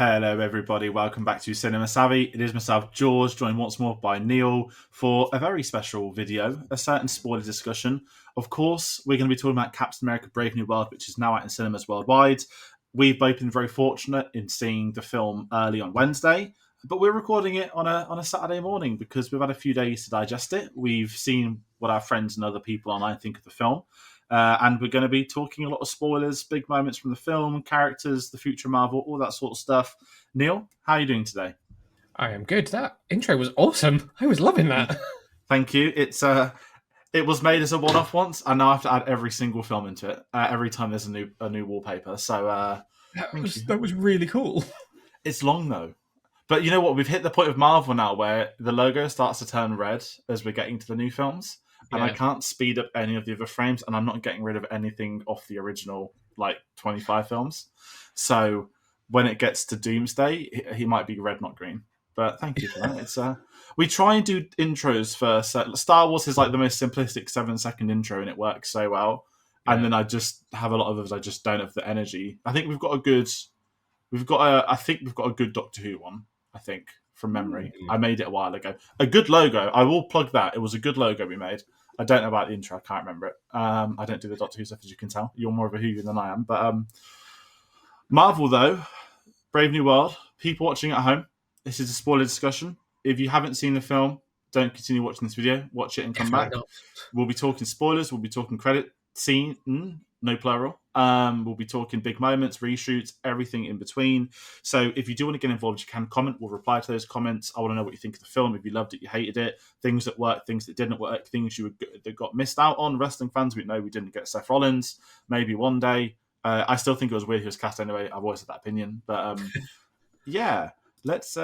Hello, everybody. Welcome back to Cinema Savvy. It is myself, George, joined once more by Neil for a very special video, a certain spoiler discussion. Of course, we're going to be talking about Captain America Brave New World, which is now out in cinemas worldwide. We've both been very fortunate in seeing the film early on Wednesday, but we're recording it on a Saturday morning because we've had a few days to digest it. We've seen what our friends and other people online think of the film. And we're going to be talking a lot of spoilers, big moments from the film, characters, the future of Marvel, all that sort of stuff. Neil, how are you doing today? I am good. That intro was awesome. I was loving that. Thank you. It was made as a one-off once, and now I have to add every single film into it every time there's a new wallpaper. So thank you. That was really cool. It's long though, but you know what? We've hit the point of Marvel now where the logo starts to turn red as we're getting to the new films. And I Yeah. can't speed up any of the other frames, and I'm not getting rid of anything off the original, 25 films. So when it gets to Doomsday, he might be red, not green. But thank you for that. It's we try and do intros first. Star Wars is like the most simplistic 7-second intro, and it works so well. And then I just have a lot of those. I just don't have the energy. I think I think we've got a good Doctor Who one. I think from memory, I made it a while ago. A good logo. I will plug that. It was a good logo we made. I don't know about the intro. I can't remember it. I don't do the Doctor Who stuff, as you can tell. You're more of a Whovian than I am. But Marvel, though, Brave New World, people watching at home, this is a spoiler discussion. If you haven't seen the film, don't continue watching this video. Watch it and come back. We'll be talking spoilers. We'll be talking credit scene, no plural. We'll be talking big moments, reshoots, everything in between. So if you do want to get involved, you can comment. We'll reply to those comments. I want to know what you think of the film. If you loved it, you hated it, things that worked, things that didn't work, things that got missed out on. Wrestling fans, we know we didn't get Seth Rollins. Maybe one day. I still think it was weird he was cast anyway. I've always had that opinion, but yeah, let's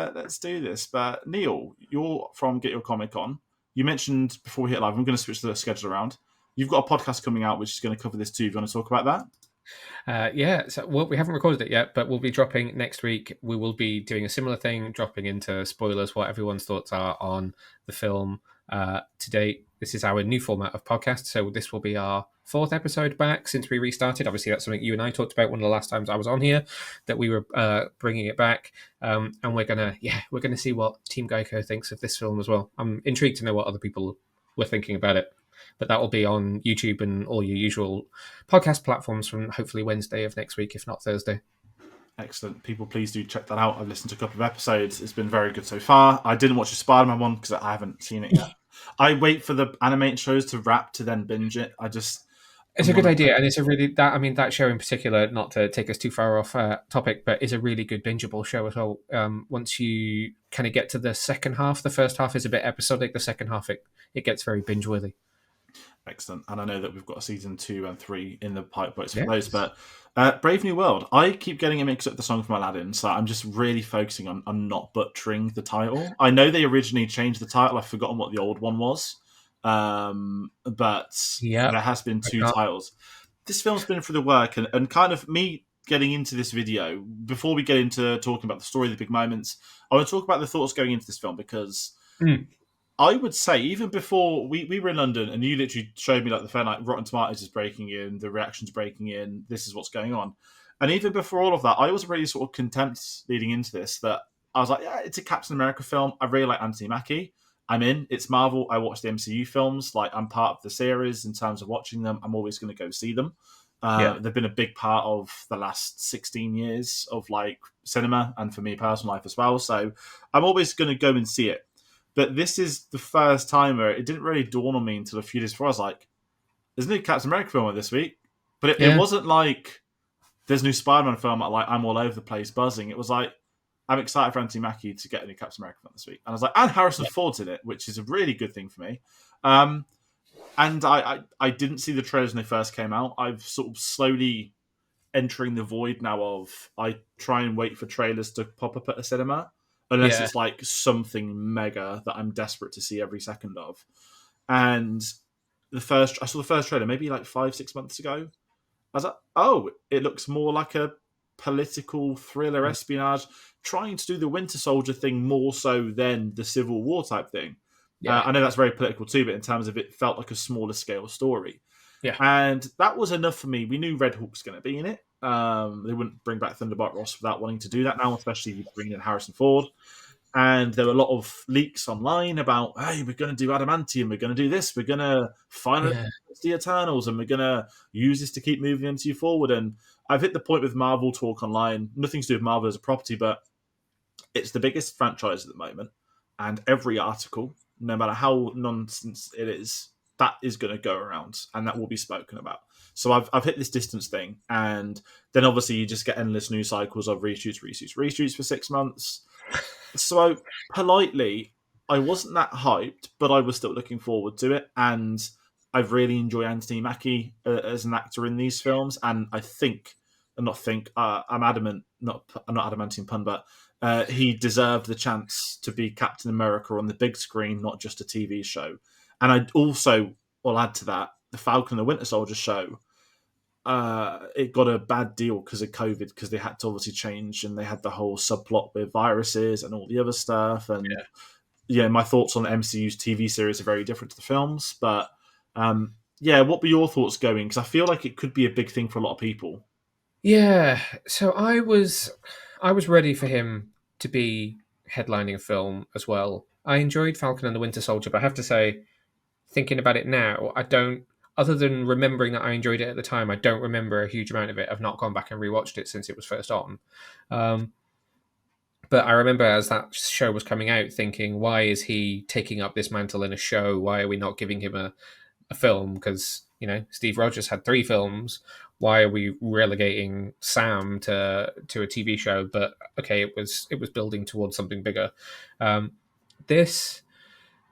do this. But Neil, you're from Get Your Comic On. You mentioned before we hit live, I'm going to switch the schedule around. You've got a podcast coming out which is going to cover this too. Do you want to talk about that? So we haven't recorded it yet, but we'll be dropping next week. We will be doing a similar thing, dropping into spoilers, what everyone's thoughts are on the film to date. This is our new format of podcast, so this will be our 4th episode back since we restarted. Obviously, that's something you and I talked about one of the last times I was on here, that we were bringing it back, and we're gonna see what Team Geico thinks of this film as well. I'm intrigued to know what other people were thinking about it. But that will be on YouTube and all your usual podcast platforms from hopefully Wednesday of next week, if not Thursday. Excellent. People, please do check that out. I've listened to a couple of episodes. It's been very good so far. I didn't watch the Spider-Man one because I haven't seen it yet. I wait for the animated shows to wrap to then binge it. It's a good idea, and it's a really that show in particular, not to take us too far off topic, but is a really good bingeable show as well. Once you kind of get to the second half, the first half is a bit episodic. The second half, it gets very binge-worthy. Excellent. And I know that we've got a season 2 and 3 in the pipelines for those, but Brave New World, I keep getting it mixed up with the song from Aladdin, so I'm just really focusing on not butchering the title. I know they originally changed the title. I've forgotten what the old one was. But there has been 2 titles. This film's been through the work, and kind of me getting into this video, before we get into talking about the story, the big moments, I want to talk about the thoughts going into this film, because I would say, even before we were in London, and you literally showed me the phone, Rotten Tomatoes is breaking in, the reactions breaking in, this is what's going on. And even before all of that, I was already sort of content leading into this, that I was like, yeah, it's a Captain America film. I really like Anthony Mackie. I'm in. It's Marvel. I watch the MCU films. I'm part of the series in terms of watching them. I'm always going to go see them. They've been a big part of the last 16 years of cinema, and for me, personal life as well. So I'm always going to go and see it. But this is the first time where it didn't really dawn on me until a few days before. I was like, there's a new Captain America film this week. But it wasn't like there's a new Spider-Man film. I'm all over the place buzzing. It was like, I'm excited for Anthony Mackie to get a new Captain America film this week. And I was like, and Harrison Ford's in it, which is a really good thing for me. And I didn't see the trailers when they first came out. I've sort of slowly entering the void now of I try and wait for trailers to pop up at a cinema. Unless it's something mega that I'm desperate to see every second of. And I saw the first trailer maybe 5-6 months ago. I was like, oh, it looks more like a political thriller espionage, trying to do the Winter Soldier thing more so than the Civil War type thing. I know that's very political too, but in terms of it felt like a smaller scale story. Yeah. And that was enough for me. We knew Red Hulk's going to be in it. They wouldn't bring back Thunderbolt Ross without wanting to do that now, especially if you bring in Harrison Ford. And there were a lot of leaks online about, hey, we're going to do adamantium, we're going to do this, we're going to finally Yeah. the Eternals, and we're going to use this to keep moving MCU forward. And I've hit the point with Marvel talk online, nothing to do with Marvel as a property, but it's the biggest franchise at the moment. And every article, no matter how nonsense it is, that is going to go around and that will be spoken about. So I've hit this distance thing. And then obviously you just get endless news cycles of reshoots for 6 months. So politely, I wasn't that hyped, but I was still looking forward to it. And I really enjoy Anthony Mackie as an actor in these films. And I think, I'm adamant, not adamantium pun, but he deserved the chance to be Captain America on the big screen, not just a TV show. And I also will add to that the Falcon and the Winter Soldier show. It got a bad deal because of COVID, because they had to obviously change, and they had the whole subplot with viruses and all the other stuff. And yeah, my thoughts on the MCU's TV series are very different to the films. But yeah, what were your thoughts going? Because I feel like it could be a big thing for a lot of people. Yeah. So I was ready for him to be headlining a film as well. I enjoyed Falcon and the Winter Soldier, but I have to say, thinking about it now, I don't. Other than remembering that I enjoyed it at the time, I don't remember a huge amount of it. I've not gone back and rewatched it since it was first on. Um, but I remember as that show was coming out, thinking, why is he taking up this mantle in a show? Why are we not giving him a film? Because Steve Rogers had 3 films. Why are we relegating Sam to a TV show? But okay, it was building towards something bigger. Um, this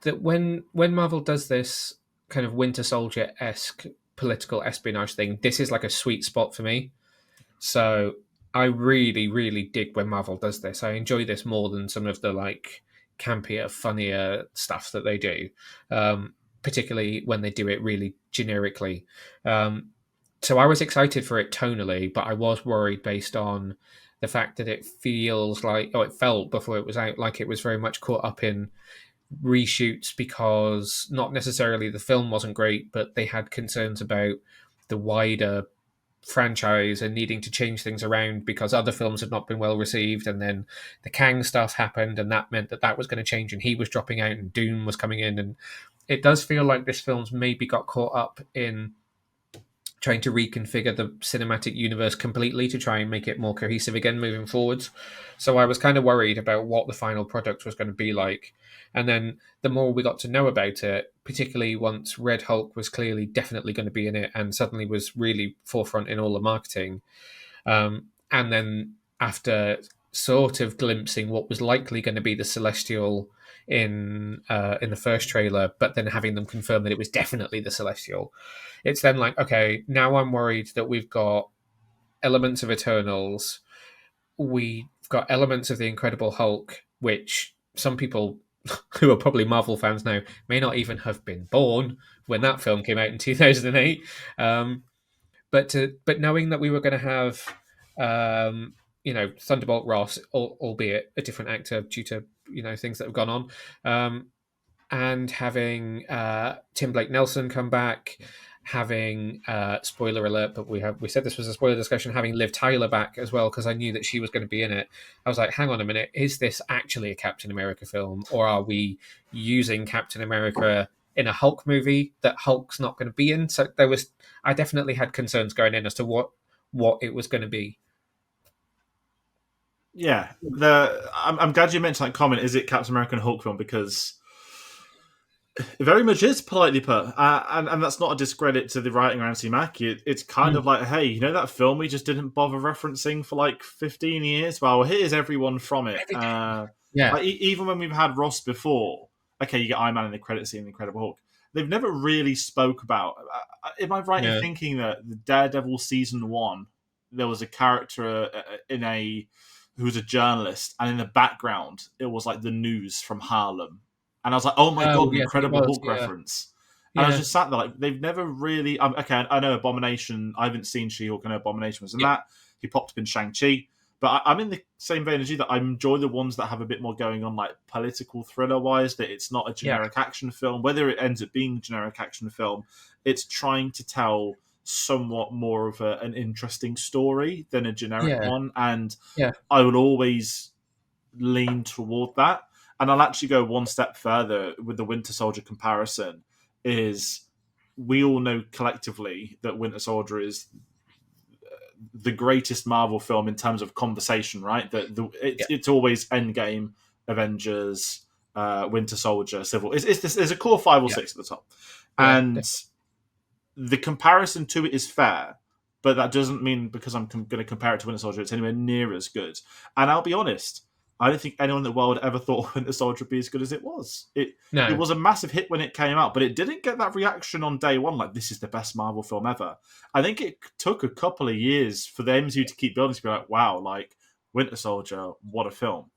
that when Marvel does this kind of Winter Soldier esque political espionage thing, this is like a sweet spot for me. So I really, really dig when Marvel does this. I enjoy this more than some of the like campier, funnier stuff that they do, particularly when they do it really generically. Um, so I was excited for it tonally, but I was worried based on the fact that it feels like, it felt before it was out like it was very much caught up in reshoots because not necessarily the film wasn't great, but they had concerns about the wider franchise and needing to change things around because other films had not been well received, and then the Kang stuff happened, and that meant that was going to change, and he was dropping out, and Doom was coming in, and it does feel like this film's maybe got caught up in trying to reconfigure the cinematic universe completely to try and make it more cohesive again moving forwards. So I was kind of worried about what the final product was going to be like. And then the more we got to know about it, particularly once Red Hulk was clearly definitely going to be in it and suddenly was really forefront in all the marketing. And then after sort of glimpsing what was likely going to be the Celestial in the first trailer, but then having them confirm that it was definitely the Celestial, it's then like, okay, now I'm worried that we've got elements of Eternals, we've got elements of the Incredible Hulk, which some people who are probably Marvel fans now may not even have been born when that film came out in 2008. But knowing that we were going to have, Thunderbolt Ross, albeit a different actor due to things that have gone on, and having Tim Blake Nelson come back, having spoiler alert, but we said this was a spoiler discussion, having Liv Tyler back as well, because I knew that she was going to be in it. I was like, hang on a minute, is this actually a Captain America film, or are we using Captain America in a Hulk movie that Hulk's not going to be in? So I definitely had concerns going in as to what it was going to be. Yeah, I'm glad you mentioned that comment. Is it Captain America and Hulk film? Because it very much is, politely put, and that's not a discredit to the writing around Anthony Mackie. It's kind of like, hey, that film we just didn't bother referencing for like 15 years? Well, here's everyone from it. Yeah. Like, even when we've had Ross before, okay, you get Iron Man in the credit scene, the Incredible Hulk. They've never really spoke about. Am I right in thinking that the Daredevil season 1, there was a character who was a journalist, and in the background it was like the news from Harlem. And I was like, oh my god, an Yes, it Incredible was. Hulk Yeah. reference. And I was just sat there like, they've never really. Okay, I know Abomination. I haven't seen She-Hulk. I know Abomination was in that. He popped up in Shang-Chi. But I'm in the same vein as you that I enjoy the ones that have a bit more going on, like political thriller wise. That it's not a Yeah, generic action film. Whether it ends up being a generic action film, it's trying to tell somewhat more of an interesting story than a generic yeah, one. And yeah, I would always lean toward that. And I'll actually go one step further with the Winter Soldier comparison. Is we all know collectively that Winter Soldier is the greatest Marvel film in terms of conversation, right? yeah, It's always Endgame, Avengers, Winter Soldier, Civil. There's a core five or yeah, six at the top, yeah, and the comparison to it is fair, but that doesn't mean because I'm going to compare it to Winter Soldier, it's anywhere near as good. And I'll be honest, I don't think anyone in the world ever thought Winter Soldier would be as good as it was. It no, was a massive hit when it came out, but it didn't get that reaction on day one. Like, this is the best Marvel film ever. I think it took a couple of years for the MCU to keep building to be like, wow, like Winter Soldier, what a film.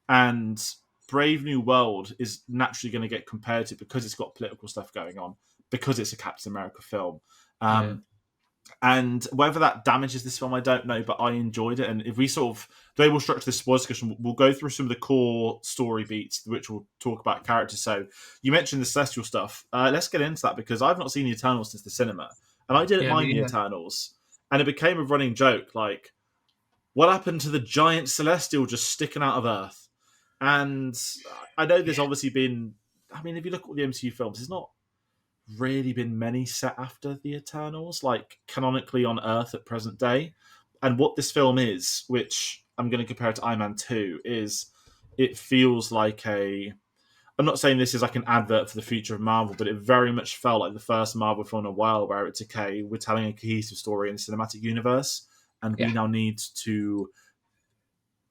And Brave New World is naturally going to get compared to because it's got political stuff going on, because it's a Captain America film. yeah, Um, and whether that damages this film, I don't know, but I enjoyed it. And if we sort of, the way we'll structure this spoilers discussion, we'll go through some of the core story beats, which we'll talk about characters. So you mentioned the Celestial stuff. Let's get into that because I've not seen the Eternals since the cinema. And I didn't yeah, mind the Eternals. And it became a running joke, like, what happened to the giant Celestial just sticking out of Earth? And I know there's yeah, obviously been, I mean, if you look at the MCU films, there's not really been many set after the Eternals, like canonically on Earth at present day. And what this film is, which I'm going to compare it to Iron Man 2, is it feels like a. I'm not saying this is like an advert for the future of Marvel, but it very much felt like the first Marvel film in a while where it's okay, we're telling a cohesive story in the cinematic universe, and we yeah, now need to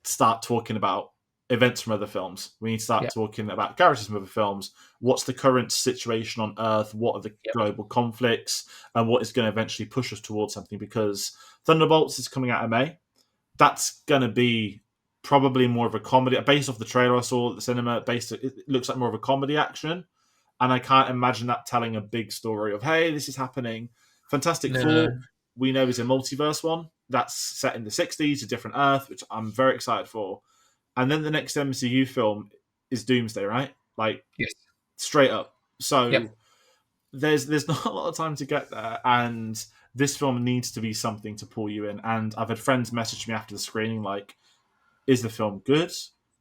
start talking about events from other films. We need to start yeah, talking about characters from other films. What's the current situation on Earth? What are the yeah, global conflicts? And what is going to eventually push us towards something? Because Thunderbolts is coming out in May. That's going to be probably more of a comedy. Based off the trailer I saw at the cinema, it looks like more of a comedy action. And I can't imagine that telling a big story of, hey, this is happening. Fantastic no, Four, we know is a multiverse one. That's set in the 60s, a different Earth, which I'm very excited for. And then the next MCU film is Doomsday, right? Like, yes, straight up. yep, So there's not a lot of time to get there, and this film needs to be something to pull you in. And I've had friends message me after the screening, like, is the film good?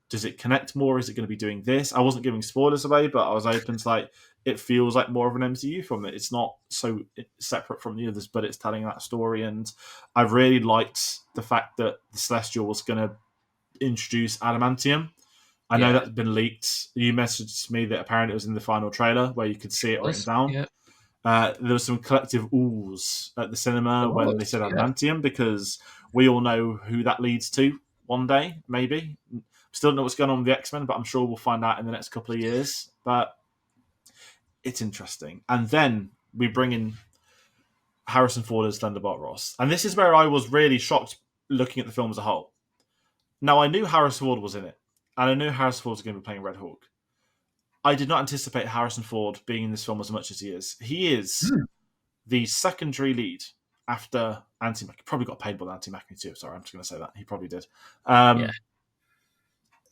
Does it connect more? Is it going to be doing this? I wasn't giving spoilers away, but I was open to like, it feels like more of an MCU film. It's not so separate from the others, but it's telling that story. And I really liked the fact that the Celestial was going to introduce adamantium. I know yeah, that's been leaked. You messaged me that apparently it was in the final trailer where you could see it written was, down. yeah, There was some collective oohs at the cinema it when they was, said yeah, adamantium because we all know who that leads to one day, maybe. Still don't know what's going on with the X-Men, but I'm sure we'll find out in the next couple of years. But it's interesting. And then we bring in Harrison Ford as Thunderbolt Ross. And this is where I was really shocked looking at the film as a whole. Now, I knew Harrison Ford was in it, and I knew Harrison Ford was going to be playing Red Hawk. I did not anticipate Harrison Ford being in this film as much as he is. He is hmm, the secondary lead after Anthony Mackie. Probably got paid by Anthony Mackie too. Sorry, I'm just going to say that. He probably did. yeah,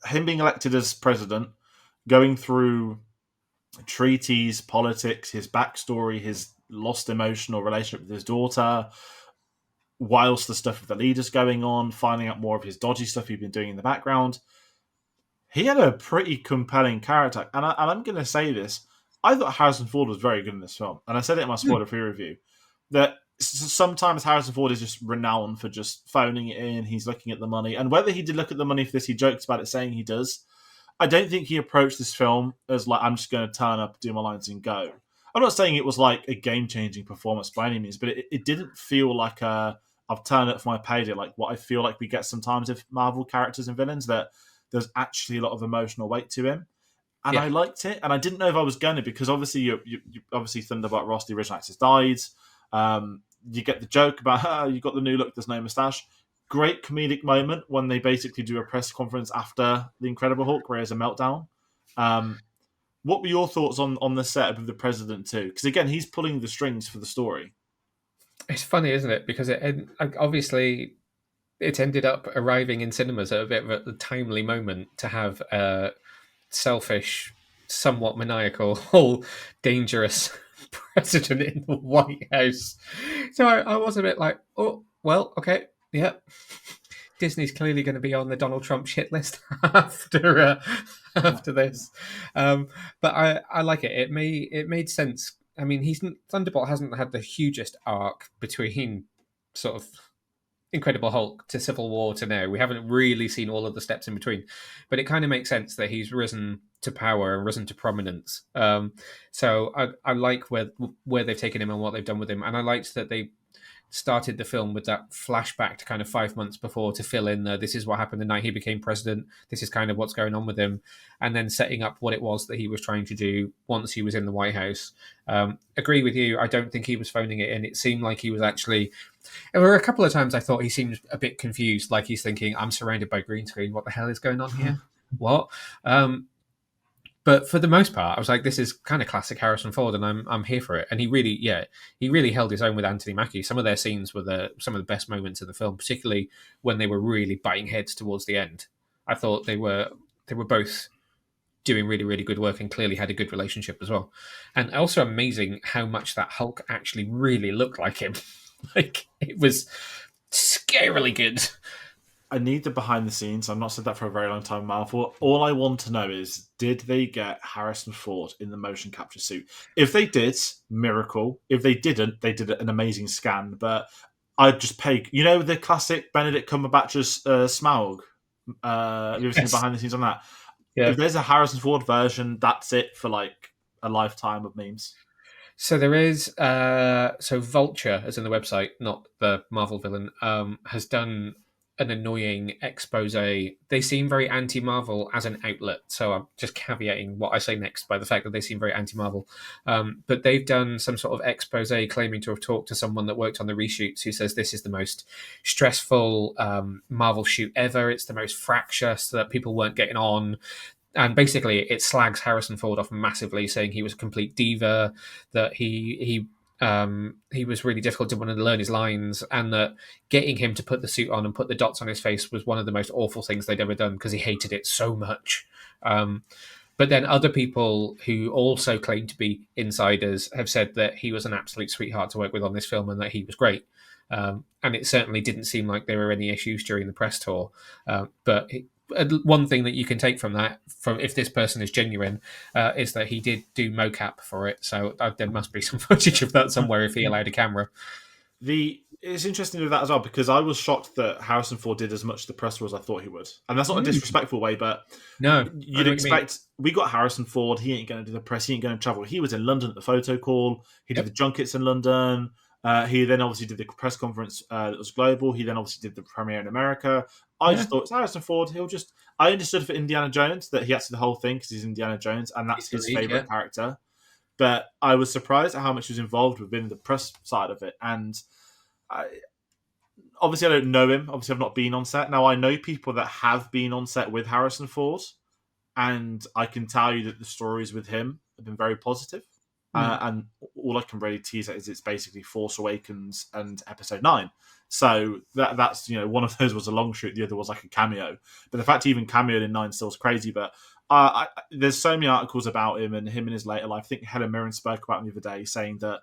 Him being elected as president, going through treaties, politics, his backstory, his lost emotional relationship with his daughter, whilst the stuff with the leaders going on, finding out more of his dodgy stuff he'd been doing in the background. He had a pretty compelling character. And I'm going to say this. I thought Harrison Ford was very good in this film. And I said it in my hmm, spoiler-free review. That sometimes Harrison Ford is just renowned for just phoning it in. He's looking at the money. And whether he did look at the money for this, he jokes about it saying he does. I don't think he approached this film as like, I'm just going to turn up, do my lines, and go. I'm not saying it was like a game changing performance by any means, but it didn't feel like I've turned up for my payday, like what I feel like we get sometimes with Marvel characters and villains, that there's actually a lot of emotional weight to him. And yeah, I liked it, and I didn't know if I was going to because obviously you obviously Thunderbolt Ross, the original actor, died. You get the joke about you got the new look, there's no moustache. Great comedic moment when they basically do a press conference after the Incredible Hulk, where he has a meltdown. Um, what were your thoughts on the setup of the president too? Because again, he's pulling the strings for the story. it's funny, isn't it? Because obviously it ended up arriving in cinemas at a bit of a timely moment to have a selfish, somewhat maniacal, dangerous president in the White House. So I was a bit like, oh, well, okay, yeah. Disney's clearly going to be on the Donald Trump shit list after this, but I like it. It made sense. I mean, Thunderbolt hasn't had the hugest arc between sort of Incredible Hulk to Civil War to now. We haven't really seen all of the steps in between, but it kind of makes sense that he's risen to power and risen to prominence. So I like where they've taken him and what they've done with him, and I liked that they started the film with that flashback to kind of 5 months before to fill in this is what happened the night he became president. This is kind of what's going on with him, and then setting up what it was that he was trying to do once he was in the White House. Agree with you. I don't think he was phoning it in. It seemed like he was actually. There were a couple of times I thought he seemed a bit confused, like he's thinking, "I'm surrounded by green screen. What the hell is going on here? What?" But for the most part, I was like, "This is kind of classic Harrison Ford," and I'm here for it. And he really held his own with Anthony Mackie. Some of their scenes were some of the best moments of the film, particularly when they were really butting heads towards the end. I thought they were both doing really, really good work and clearly had a good relationship as well. And also amazing how much that Hulk actually really looked like him. Like, it was scarily good. I need the behind the scenes. I've not said that for a very long time, Marvel. All I want to know is, did they get Harrison Ford in the motion capture suit? If they did, miracle. If they didn't, they did an amazing scan. But I'd just pay. You know the classic Benedict Cumberbatch's Smaug? Have you ever seen the Yes. behind the scenes on that? Yeah. If there's a Harrison Ford version, that's it for like a lifetime of memes. So there is so Vulture, as in the website, not the Marvel villain, has done an annoying expose. They seem very anti-Marvel as an outlet, so I'm just caveating what I say next by the fact that they seem very anti-Marvel. But they've done some sort of expose claiming to have talked to someone that worked on the reshoots who says this is the most stressful Marvel shoot ever. It's the most fractious, that people weren't getting on. And basically, it slags Harrison Ford off massively, saying he was a complete diva, that he was really difficult to want to learn his lines, and that getting him to put the suit on and put the dots on his face was one of the most awful things they'd ever done because he hated it so much. But then other people who also claim to be insiders have said that he was an absolute sweetheart to work with on this film and that he was great. And it certainly didn't seem like there were any issues during the press tour. One thing that you can take from that, from if this person is genuine, is that he did do mocap for it. So there must be some footage of that somewhere if he allowed a camera. It's interesting with that as well, because I was shocked that Harrison Ford did as much the press tour as I thought he would, and that's not a disrespectful way, but No, you'd expect. We got Harrison Ford. He ain't going to do the press. He ain't going to travel. He was in London at the photo call. He did the junkets in London. He then obviously did the press conference that was global. He then obviously did the premiere in America. I just thought it's Harrison Ford. I understood for Indiana Jones that he had to do the whole thing because he's Indiana Jones and that's his favourite character. But I was surprised at how much he was involved within the press side of it. And obviously I don't know him. Obviously I've not been on set. Now I know people that have been on set with Harrison Ford, and I can tell you that the stories with him have been very positive. And all I can really tease at is it's basically Force Awakens and Episode 9. So that's one of those was a long shoot, the other was like a cameo. But the fact he even cameoed in 9 still is crazy. But there's so many articles about him and in his later life. I think Helen Mirren spoke about him the other day, saying that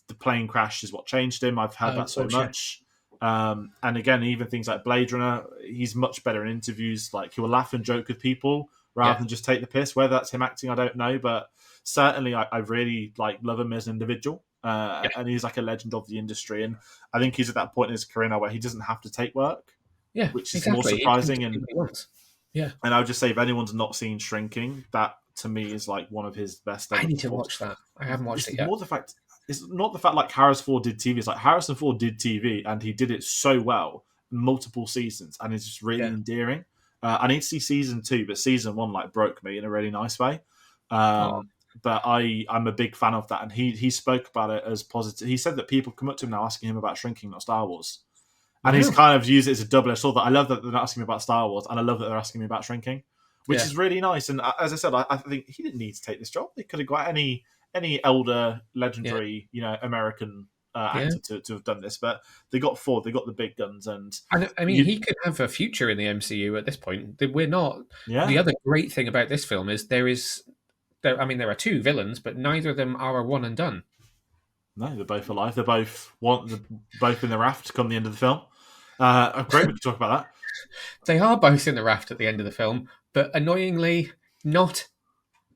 the plane crash is what changed him. I've heard that so much. And again, even things like Blade Runner, he's much better in interviews. Like, he will laugh and joke with people rather than just take the piss. Whether that's him acting, I don't know, but certainly I really love him as an individual, and he's like a legend of the industry. And I think he's at that point in his career now where he doesn't have to take work, which is more surprising. And and I would just say, if anyone's not seen Shrinking, that to me is like one of his best. I need to watch that. I haven't watched it yet. It's not the fact like Harrison Ford did TV. It's like Harrison Ford did TV and he did it so well, multiple seasons, and it's just really endearing. I need to see season 2, but season 1 broke me in a really nice way. But I'm a big fan of that, and he spoke about it as positive. He said that people come up to him now asking him about Shrinking, not Star Wars, and he's kind of used it as a double-edged sword. That I love that they're not asking me about Star Wars, and I love that they're asking me about Shrinking, which is really nice. And as I said, I think he didn't need to take this job. They could have got any elder, legendary, American Yeah. actor to have done this, but they got Ford, they got the big guns, and I mean, you, he could have a future in the MCU at this point. We're not. The yeah, other great thing about this film is I mean, there are two villains, but neither of them are a one and done. no, they're both alive. They're both in the raft come the end of the film. Great, we can talk about They are both in the raft at the end of the film, but annoyingly, not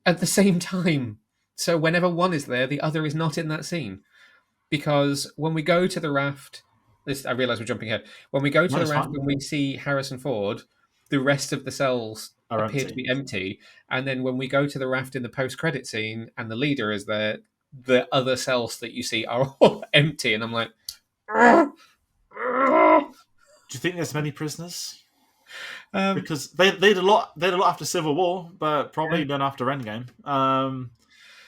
at the same time. So whenever one is there, the other is not in that scene. Because when we go to the raft, I realise we're jumping ahead. When we go that. to No, the it's raft fine. and we see Harrison Ford, the rest of the cells Are appear to empty. be empty. And then when we go to the raft in the post-credit scene and the leader is there, the other cells that you see are all empty. And I'm like, Do you think there's many prisoners? um, Because they had a lot. They had a lot after Civil War, but yeah, probably none after Endgame.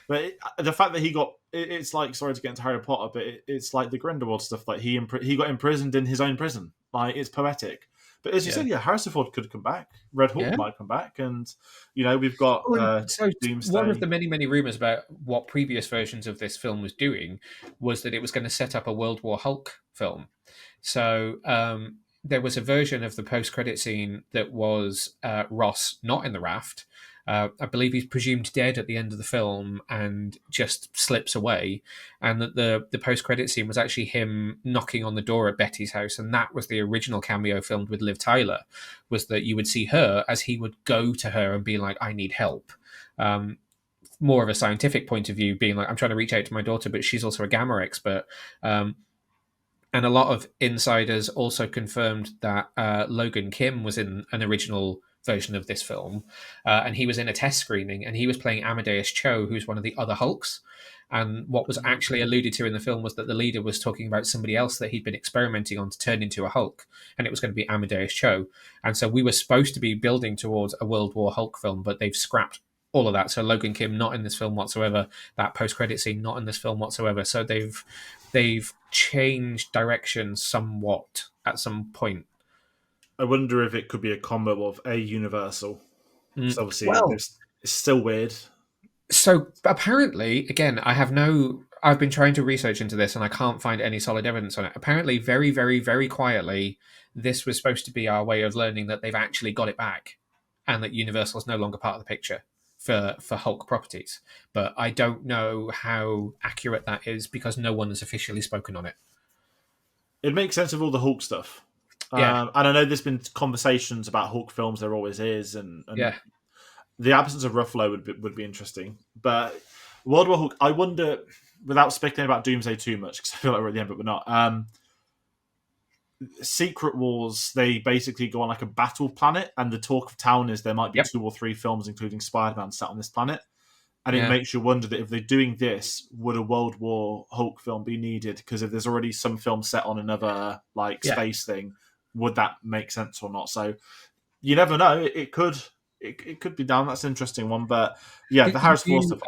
But the fact that he got it's like, sorry to get into Harry Potter, but it's like the Grindelwald stuff. Like he got imprisoned in his own prison. Like, it's poetic. But as you yeah, said, yeah, Harrison Ford could come back. Red Hulk yeah. might come back, and we've got Oh, and so one of Doomsday. the many, many rumors about what previous versions of this film was doing was that it was going to set up a World War Hulk film. So there was a version of the post-credit scene that was Ross not in the raft. I believe he's presumed dead at the end of the film and just slips away, and that the post-credit scene was actually him knocking on the door at Betty's house, and that was the original cameo filmed with Liv Tyler. Was that you would see her as he would go to her and be like, "I need help." Um, More of a scientific point of view, being like, I'm trying to reach out to my daughter, but she's also a gamma expert. And a lot of insiders also confirmed that Logan Kim was in an original version of this film, and he was in a test screening, and he was playing Amadeus Cho, who's one of the other Hulks. And what was actually alluded to in the film was that the leader was talking about somebody else that he'd been experimenting on to turn into a Hulk, and it was going to be Amadeus Cho. And so we were supposed to be building towards a World War Hulk film, but they've scrapped all of that. So Logan Kim not in this film whatsoever. That post-credit scene not in this film whatsoever. So they've changed direction somewhat at some point. I wonder if it could be a combo of a Universal. Because obviously, Well, it's still weird. so apparently, again, I've been trying to research into this and I can't find any solid evidence on it. Apparently, very, very, very quietly, this was supposed to be our way of learning that they've actually got it back and that Universal is no longer part of the picture for Hulk properties. But I don't know how accurate that is because no one has officially spoken on it. It makes sense of all the Hulk stuff. Yeah, And I know there's been conversations about Hulk films. There always is, and yeah. the absence of Ruffalo would be interesting. But World War Hulk, I wonder, without speculating about Doomsday too much, because I feel like we're at the end, but we're not. Secret Wars, they basically go on like a battle planet, and the talk of town is there might be Yep. 2 or 3 films, including Spider-Man, set on this planet. And it Yeah. makes you wonder that if they're doing this, would a World War Hulk film be needed? Because if there's already some film set on another like Yeah. space thing, would that make sense or not? So you never know. It could it could be down. That's an interesting one. But yeah, the You Harris Ford do, stuff.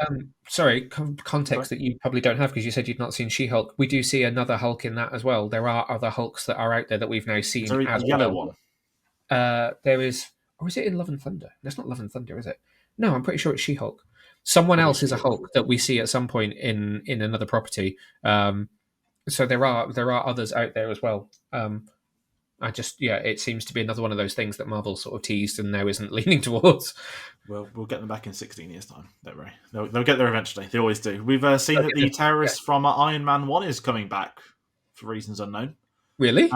sorry, Sorry, context that you probably don't have because you said you'd not seen She-Hulk. We do see another Hulk in that as well. There are other Hulks that are out there that we've now is seen there a as yellow well. one? There is, or is it in Love and Thunder? That's not Love and Thunder, is it? No, I'm pretty sure it's She-Hulk. Someone Probably else is a She-Hulk. Hulk that we see at some point in another property. So there are others out there as well. It seems to be another one of those things that Marvel sort of teased and now isn't leaning towards. We'll get them back in 16 years' time. Don't worry. They'll get there eventually. They always do. We've seen that the Yeah. terrorist from Iron Man 1 is coming back for reasons unknown. Really?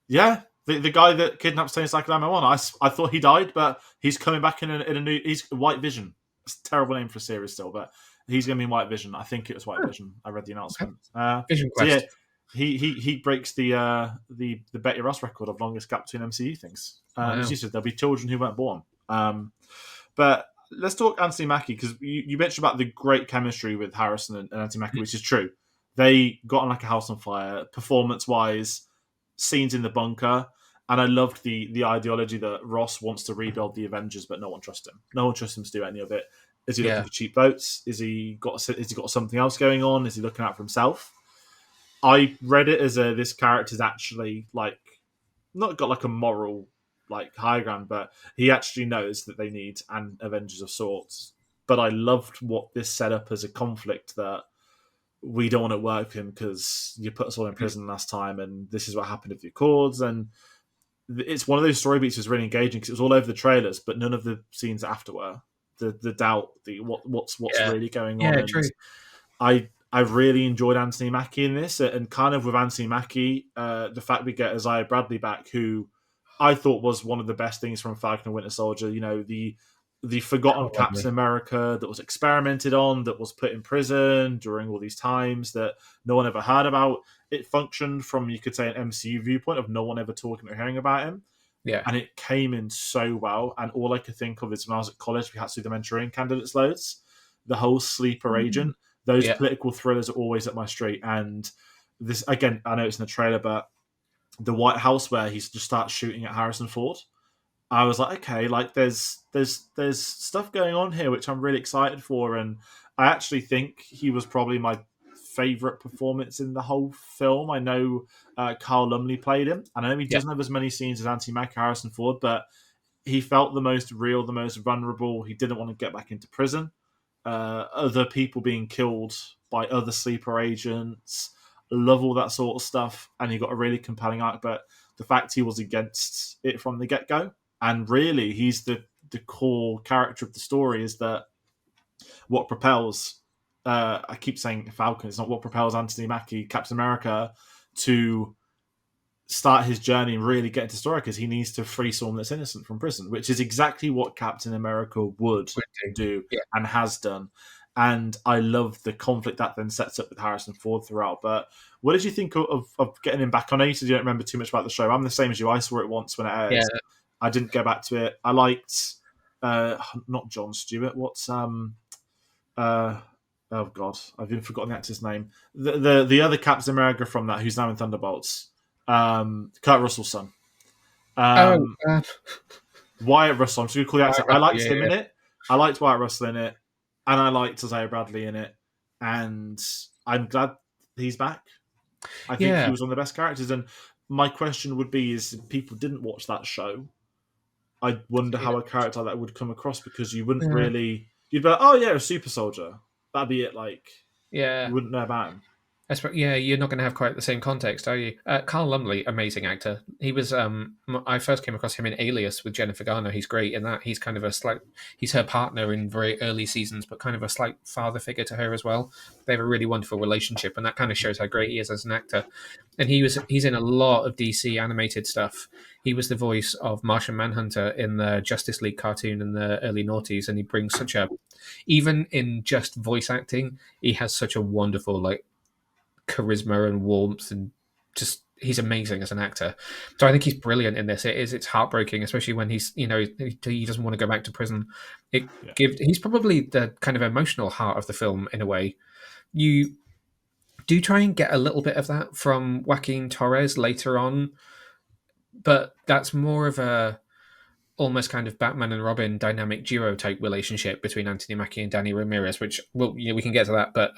Yeah, the guy that kidnapped Tony Stark in Iron Man 1, I thought he died, but he's coming back in a new... He's White Vision. It's a terrible name for a series still, but he's going to be in White Vision. I think it was White Vision. I read the Okay. announcement. Vision So yeah, Quest. he breaks the Betty Ross record of longest gap between MCU things. Wow. As you said, there'll be children who weren't born. But let's talk Anthony Mackie, because you mentioned about the great chemistry with Harrison and Anthony Mackie, which is true. They got on like a house on fire, performance-wise, scenes in the bunker, and I loved the ideology that Ross wants to rebuild the Avengers, but no one trusts him. No one trusts him to do any of it. Is he looking Yeah. for cheap votes? Has he got something else going on? Is he looking out for himself? I read it as this character's actually like not got like a moral like high ground, but he actually knows that they need an Avengers of sorts. But I loved what this set up as a conflict that we don't want to work with him because you put us all in prison last time, and this is what happened with the Accords. And it's one of those story beats that's really engaging because it was all over the trailers, but none of the scenes after were the doubt, the what's Yeah. really going on. Yeah, And true. I really enjoyed Anthony Mackie in this, and kind of with Anthony Mackie, the fact we get Isaiah Bradley back, who I thought was one of the best things from Falcon and Winter Soldier. You know, the forgotten How Captain lovely. America that was experimented on, that was put in prison during all these times that no one ever heard about. It functioned from, you could say, an MCU viewpoint of no one ever talking or hearing about him. Yeah. And it came in so well. And all I could think of is when I was at college, we had to do the Manchurian Candidates loads. The whole sleeper Mm. agent, those Yeah. political thrillers are always up my street. And this, again, I know it's in the trailer, but the White House where he just starts shooting at Harrison Ford, I was like, okay, like there's stuff going on here which I'm really excited for, and I actually think he was probably my favorite performance in the whole film. I know Carl Lumley played him, and I know he Yeah. doesn't have as many scenes as Anthony Mackie, Harrison Ford, but he felt the most real, the most vulnerable. He didn't want to get back into prison. Other people being killed by other sleeper agents. Love all that sort of stuff, and he got a really compelling arc. But the fact he was against it from the get go, and really he's the core character of the story, is that what propels. I keep saying Falcon. It's not what propels Anthony Mackie, Captain America, to start his journey and really get into story because he needs to free someone that's innocent from prison, which is exactly what Captain America would Would do. do Yeah. and has done. And I love the conflict that then sets up with Harrison Ford throughout. But what did you think of getting him back? I know you said you don't remember too much about the show. I'm the same as you. I saw it once when it aired. Yeah. I didn't go back to it. I liked not John Stewart. What's uh oh god, I've even forgotten the actor's name. The other Captain America from that, who's now in Thunderbolts. Kurt Russell's son. Oh, Um, Wyatt Russell. I'm just going to call the actor. Wyatt I Russell, liked yeah, him yeah. in it. I liked Wyatt Russell in it, and I liked Isaiah Bradley in it. And I'm glad he's back. I think he Yeah. was one of the best characters. And my question would be: is if people didn't watch that show, I wonder Yeah. how a character like that would come across because you wouldn't Yeah. really. You'd be like, oh yeah, a super soldier. That'd be it. Like Yeah. you wouldn't know about him. Yeah, you're not going to have quite the same context, are you? Carl Lumley, amazing actor. He was. I first came across him in Alias with Jennifer Garner. He's great in that. He's kind of a slight. He's her partner in very early seasons, but kind of a slight father figure to her as well. They have a really wonderful relationship, and that kind of shows how great he is as an actor. And he's in a lot of DC animated stuff. He was the voice of Martian Manhunter in the Justice League cartoon in the early noughties, and he brings such a, even in just voice acting, he has such a wonderful charisma and warmth, and just he's amazing as an actor. So I think he's brilliant in this. It's heartbreaking, especially when he doesn't want to go back to prison. Yeah. He's probably the kind of emotional heart of the film in a way. You do try and get a little bit of that from Joaquin Torres later on, but that's more of a almost kind of Batman and Robin dynamic duo type relationship between Anthony Mackie and Danny Ramirez, which we can get to that, but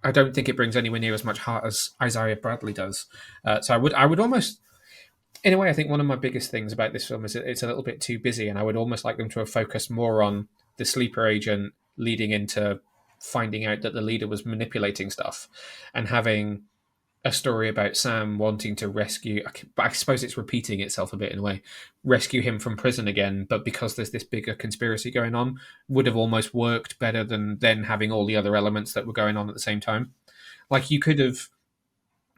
I don't think it brings anywhere near as much heart as Isaiah Bradley does. So I would almost, in a way, I think one of my biggest things about this film is that it's a little bit too busy, and I would almost like them to have focused more on the sleeper agent leading into finding out that the leader was manipulating stuff, and having a story about Sam wanting to rescue. But I suppose it's repeating itself a bit in a way. Rescue him from prison again, but because there's this bigger conspiracy going on, would have almost worked better than then having all the other elements that were going on at the same time. Like you could have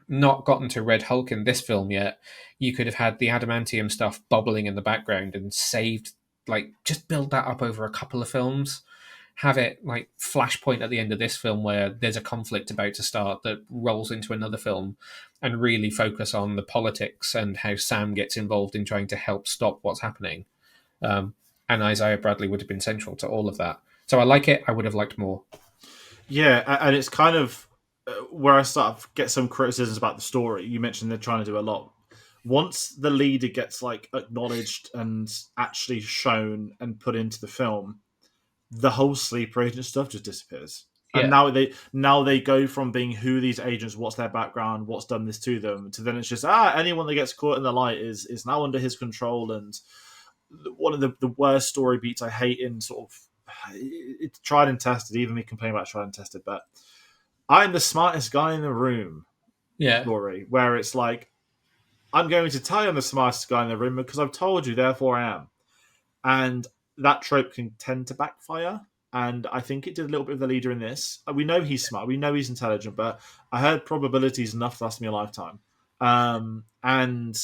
not gotten to Red Hulk in this film yet. You could have had the adamantium stuff bubbling in the background and saved, just build that up over a couple of films. Have it like flashpoint at the end of this film where there's a conflict about to start that rolls into another film, and really focus on the politics and how Sam gets involved in trying to help stop what's happening. And Isaiah Bradley would have been central to all of that. So I like it. I would have liked more. Yeah, and it's kind of where I start to get some criticisms about the story. You mentioned they're trying to do a lot. Once the leader gets like acknowledged and actually shown and put into the film, the whole sleeper agent stuff just disappears. And Yeah. now they go from being who these agents, what's their background, what's done this to them, to then it's just anyone that gets caught in the light is now under his control. And one of the worst story beats I hate in sort of, it's tried and tested. Even me complaining about tried and tested, but I'm the smartest guy in the room Yeah, story, where it's like, I'm going to tell you I'm the smartest guy in the room because I've told you, therefore I am. And that trope can tend to backfire. And I think it did a little bit of the leader in this. We know he's smart, we know he's intelligent, but I heard probabilities enough to last me a lifetime. And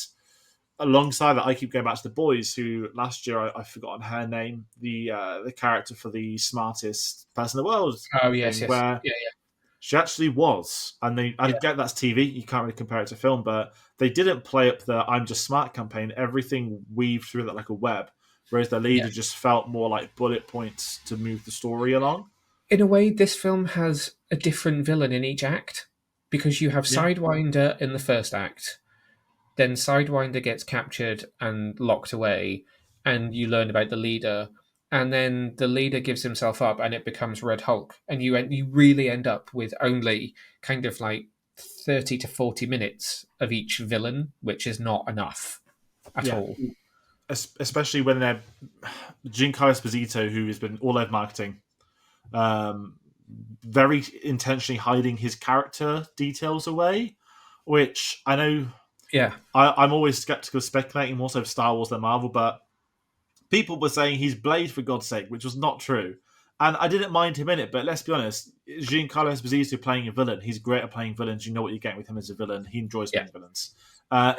alongside that, I keep going back to the boys. Who last year I've forgotten her name, the character for the smartest person in the world oh yes, thing, yes, where yeah, she actually was. And I yeah, get that's TV, you can't really compare it to film, but they didn't play up the "I'm just smart" campaign. Everything weaved through that like a web, whereas the yeah. leader just felt more like bullet points to move the story along. In a way, this film has a different villain in each act because you have Yeah, Sidewinder in the first act, then Sidewinder gets captured and locked away, and you learn about the leader, and then the leader gives himself up, and it becomes Red Hulk, and you really end up with only kind of like 30 to 40 minutes of each villain, which is not enough at yeah. all. Especially when they're Giancarlo Esposito, who has been all over marketing, um, very intentionally hiding his character details away, which I know Yeah, I'm always skeptical of speculating more so of Star Wars than Marvel, but people were saying he's Blade for God's sake, which was not true. And I didn't mind him in it, but let's be honest, Giancarlo Esposito playing a villain, he's great at playing villains. You know what you're getting with him as a villain. He enjoys yeah, playing villains.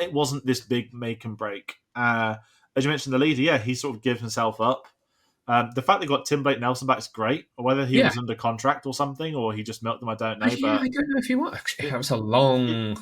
It wasn't this big make and break. As you mentioned, the leader, yeah, he sort of gives himself up. The fact they got Tim Blake Nelson back is great. Whether he yeah. was under contract or something, or he just milked them, I don't know. Yeah, But I don't know if you want. Actually, it, that was a it, long,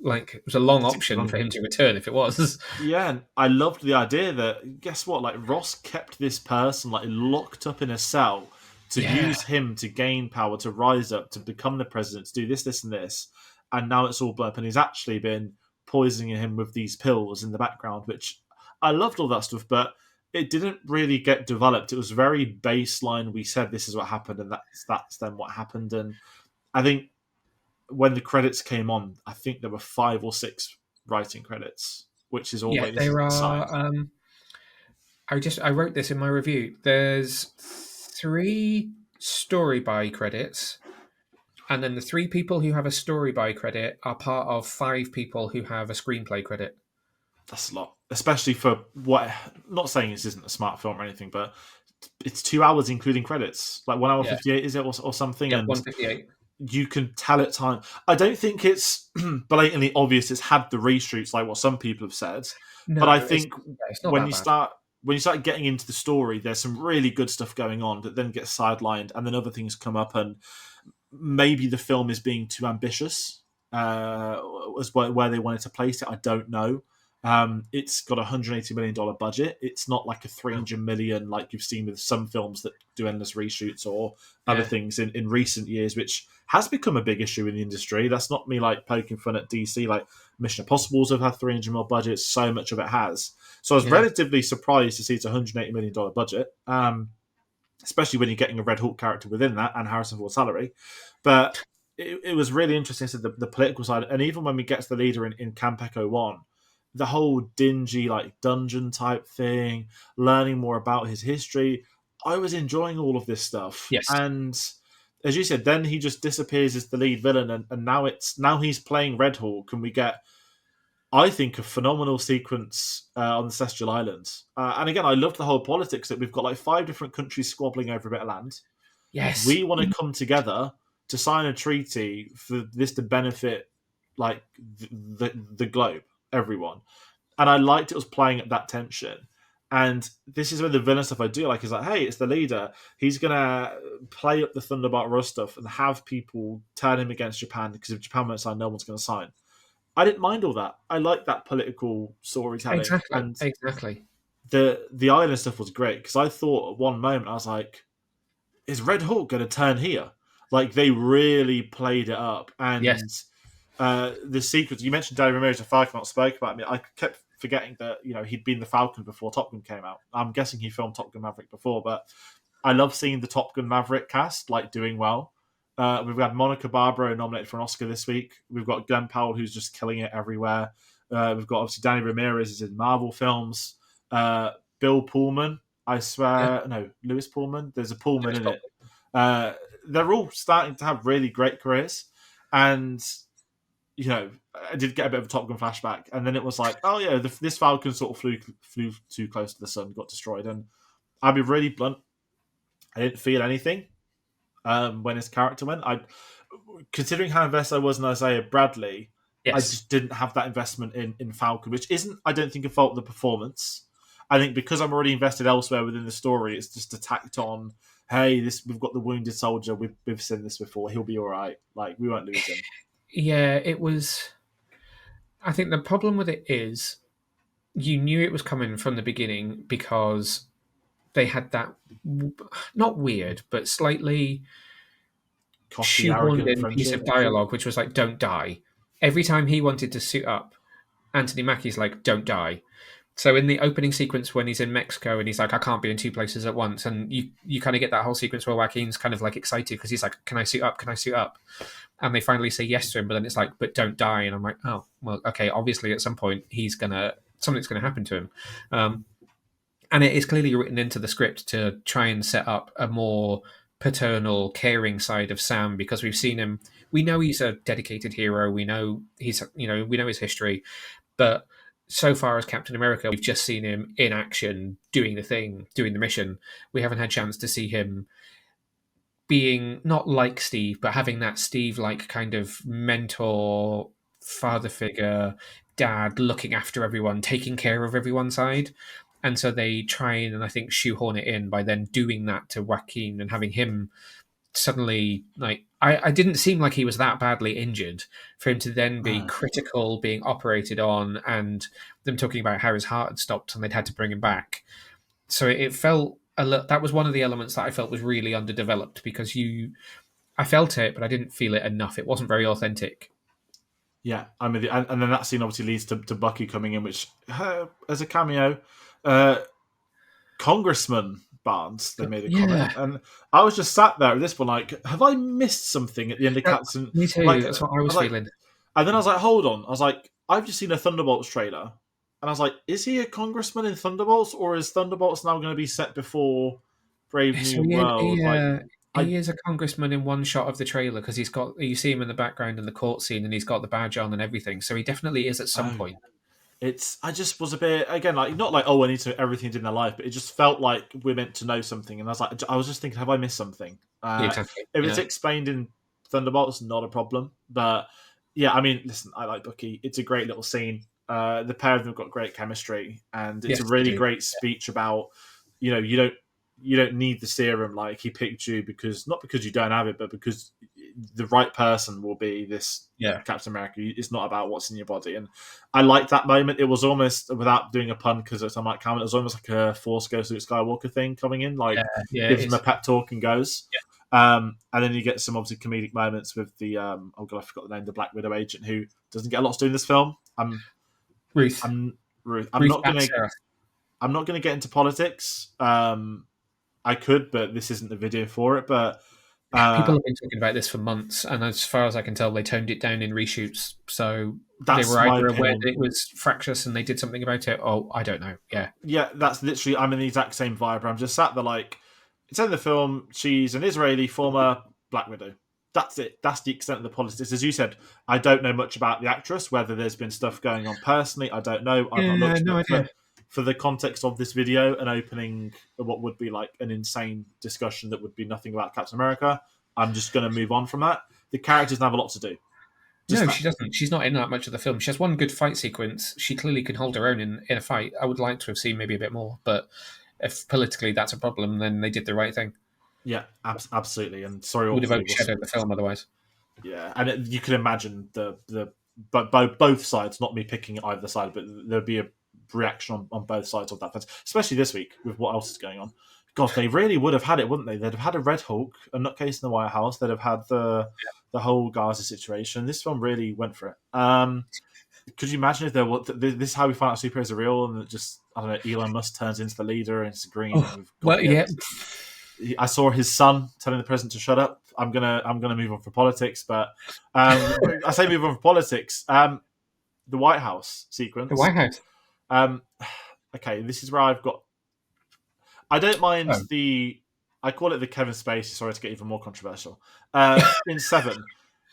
like it was a long it's option for long. him to return if it was. Yeah, and I loved the idea that guess what? Like Ross kept this person like locked up in a cell to Yeah, use him to gain power, to rise up, to become the president, to do this, this, and this. And now it's all blown up, and he's actually been poisoning him with these pills in the background, which I loved all that stuff, but it didn't really get developed. It was very baseline. We said this is what happened, and that's then what happened. And I think when the credits came on, I think there were 5 or 6 writing credits, which is yeah. always There a sign. are. I wrote this in my review. There's 3 story by credits, and then the 3 people who have a story by credit are part of 5 people who have a screenplay credit. That's a lot, especially for what. Not saying this isn't a smart film or anything, but it's 2 hours including credits, like 1 hour Yeah. 58 is it, or something, Yep. and 158. you can tell at time. I don't think it's blatantly obvious. It's had the reshoots, like what some people have said, but No, I it's think yeah, it's not when that you bad. start when you start getting into the story, there's some really good stuff going on that then gets sidelined, and then other things come up, and maybe the film is being too ambitious as where they wanted to place it. I don't know. It's got $180 million budget. It's not like a $300 million like you've seen with some films that do endless reshoots or other Yeah. things in recent years, which has become a big issue in the industry. That's not me like poking fun at DC. Like Mission Impossibles have had $300 million budgets. So much of it has. So I was Yeah. relatively surprised to see it's a $180 million budget. Especially when you're getting a Red Hulk character within that and Harrison Ford's salary. But it was really interesting to the political side. And even when we get to the leader in Camp Echo 1, the whole dingy, like, dungeon type thing, learning more about his history, I was enjoying all of this stuff. Yes. And as you said, then he just disappears as the lead villain. And now he's playing Red Hulk, and we get I think a phenomenal sequence on the Celestial Islands. And again, I love the whole politics that we've got like 5 different countries squabbling over a bit of land. Yes. We want to come together to sign a treaty for this to benefit like the globe, everyone. And I liked it was playing at that tension. And this is where the villain stuff I do like is like, hey, it's the leader. He's gonna play up the Thunderbolt Ross stuff and have people turn him against Japan because if Japan won't sign, no one's going to sign. I didn't mind all that. I like that political storytelling, Exactly. and Exactly. the island stuff was great because I thought at one moment I was like, "Is Red Hawk going to turn here?" Like they really played it up, Yes. and the sequence you mentioned, Danny Ramirez and Falcon not spoke about me. I kept forgetting that he'd been the Falcon before Top Gun came out. I'm guessing he filmed Top Gun Maverick before, but I love seeing the Top Gun Maverick cast like doing well. We've got Monica Barbaro nominated for an Oscar this week. We've got Glenn Powell who's just killing it everywhere. We've got obviously Danny Ramirez is in Marvel films. Bill Pullman, I Yeah. swear, no, Lewis Pullman. There's a Pullman Lewis in Bob. it. Uh, they're all starting to have really great careers. And I did get a bit of a Top Gun flashback, and then it was like, oh yeah, this Falcon sort of flew too close to the sun, got destroyed, and I'll be really blunt, I didn't feel anything when his character went. Considering how invested I was in Isaiah Bradley, I Yes. just didn't have that investment in Falcon, which isn't, I don't think, a fault of the performance. I think because I'm already invested elsewhere within the story, it's just a tacked on. Hey, we've got the wounded soldier. We've seen this before. He'll be all right. Like, we won't lose him. Yeah, it was. I think the problem with it is you knew it was coming from the beginning because they had that not weird, but slightly Cocky, shoehorned arrogant in piece of friendship. dialogue, which was like, "Don't die." Every time he wanted to suit up, Anthony Mackie's like, "Don't die." So in the opening sequence when he's in Mexico and he's like, "I can't be in two places at once," and you kind of get that whole sequence where Joaquin's kind of like excited because he's like, "Can I suit up? Can I suit up?" And they finally say yes to him, but then it's like, "But don't die." And I'm like, "Oh, well, okay. Obviously, at some point, something's gonna happen to him." And it is clearly written into the script to try and set up a more paternal, caring side of Sam because we've seen him. We know he's a dedicated hero. We know we know his history, but so far as Captain America, we've just seen him in action, doing the thing, doing the mission. We haven't had a chance to see him being not like Steve, but having that Steve-like kind of mentor, father figure, dad, looking after everyone, taking care of everyone side. And so they try and I think shoehorn it in by then doing that to Joaquin and having him suddenly like I didn't seem like he was that badly injured for him to then be No. critical being operated on and them talking about how his heart had stopped and they'd had to bring him back. So it felt that was one of the elements that I felt was really underdeveloped because I felt it but I didn't feel it enough. It wasn't very authentic. Yeah, I'm with you. And then that scene obviously leads to Bucky coming in, which as a cameo, uh, Congressman Barnes, they made a Yeah, comment, and I was just sat there at this point, like, have I missed something at the end of Captain? me too. Like, That's what I I was was like, feeling. and then I was like, hold on, I was like, I've just seen a Thunderbolts trailer, and I was like, is he a congressman in Thunderbolts, or is Thunderbolts now going to be set before Brave So New World? Like, I he is a congressman in one shot of the trailer because you see him in the background in the court scene and he's got the badge on and everything. So he definitely is at some oh, point. I just was a bit again like not like I need to know everything in their life, but it just felt like we're meant to know something, and I was just thinking, have I missed something? Yeah, exactly. If it's Yeah. explained in Thunderbolts, not a problem. But yeah, I mean, listen, I like Bucky. It's a great little scene. The pair of them have got great chemistry, and it's Yes, a they really do. great speech about you don't need the serum. Like he picked you because not because you don't have it, but because the right person will be this Yeah. Captain America. It's not about what's in your body. And I liked that moment. It was almost, without doing a pun, because it's on my camera, it was almost like a Force Ghost Luke Skywalker thing coming in. Yeah. Like Yeah. It gives him a is. pep talk and goes. And then you get some obviously comedic moments with the oh god, I forgot the name, the Black Widow agent who doesn't get a lot to do in this film. Ruth. I'm Ruth. Ruth Baxter. I'm not gonna get into politics. I could, but this isn't the video for it. But People uh, have been talking about this for months, and as far as I can tell, they toned it down in reshoots. So they that's were my either aware opinion. that it was fractious and they did something about it, or I don't know. Yeah. Yeah, that's literally. I'm in the exact same vibe. I'm just sat there like it's in the film. She's an Israeli former Black Widow. That's it. That's the extent of the politics. As you said, I don't know much about the actress. Whether there's been stuff going on personally, I don't know. I've not Yeah. looked. No But idea. for the context of this video and opening what would be like an insane discussion that would be nothing about Captain America, I'm just going to move on from that. The characters have a lot to do. Just No, that. she doesn't. She's not in that much of the film. She has one good fight sequence. She clearly can hold her own in a fight. I would like to have seen maybe a bit more, but if politically that's a problem, then they did the right thing. Yeah, absolutely. And sorry, Would have awfully was. overshadowed the film otherwise. Yeah, and you can imagine but both sides, not me picking either side, but there'd be a reaction on both sides of that fence, especially this week with what else is going on. God, they really would have had it, wouldn't they? They'd have had a Red Hulk, a nutcase in the White House. They'd have had the whole Gaza situation. This one really went for it. Could you imagine if there was this is how we find out superheroes are real, and it just I don't know, Elon Musk turns into the leader and it's green, and Oh, we've got well, yeah. I saw his son telling the president to shut up. I'm gonna move on for politics, but I say move on for politics. The White House The sequence. White House. Um, okay, this is where I've got. I don't mind Oh. I call it the Kevin Spacey. Sorry to get even more controversial. In Seven,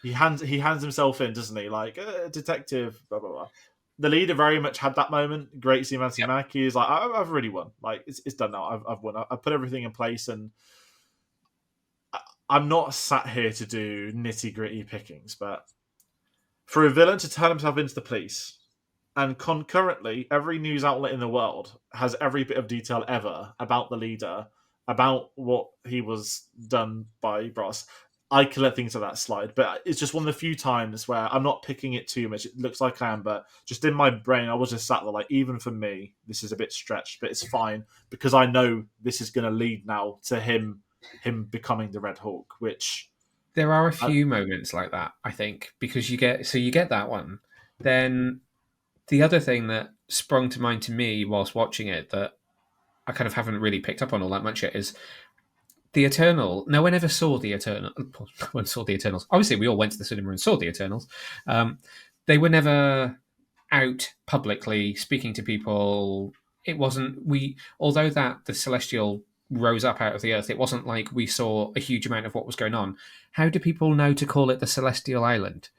he hands himself in, doesn't he? Like detective, blah blah blah. The leader very much had that moment. Great seeing Anthony Yep. Mackie is like, I've really won. Like it's done now. I've won. I've put everything in place, and I'm not sat here to do nitty gritty pickings. But for a villain to turn himself into the police, and concurrently, every news outlet in the world has every bit of detail ever about the leader, about what he was done by Bros. I can let things like that slide, but it's just one of the few times where I'm not picking it too much. It looks like I am, but just in my brain, I was just sat there like, even for me, this is a bit stretched, but it's fine because I know this is going to lead now to him becoming the Red Hawk, which There are a I, few moments like that, I think, because you get that one. Then the other thing that sprung to mind to me whilst watching it that I kind of haven't really picked up on all that much yet is the Eternal. No one ever saw the Eternal. No one saw the Eternals. Obviously, we all went to the cinema and saw the Eternals. Um, they were never out publicly speaking to people. It wasn't we. Although that the Celestial rose up out of the earth, it wasn't like we saw a huge amount of what was going on. How do people know to call it the Celestial Island?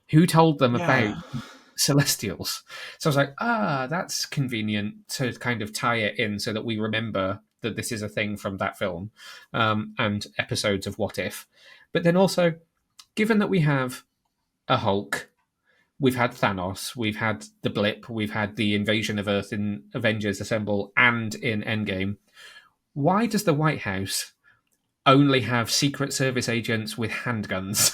Who told them about yeah. Celestials? So I was like, that's convenient to kind of tie it in so that we remember that this is a thing from that film and episodes of What If. But then also, given that we have a Hulk, we've had Thanos, we've had the blip, we've had the invasion of Earth in Avengers Assemble and in Endgame. Why does the White House only have Secret Service agents with handguns?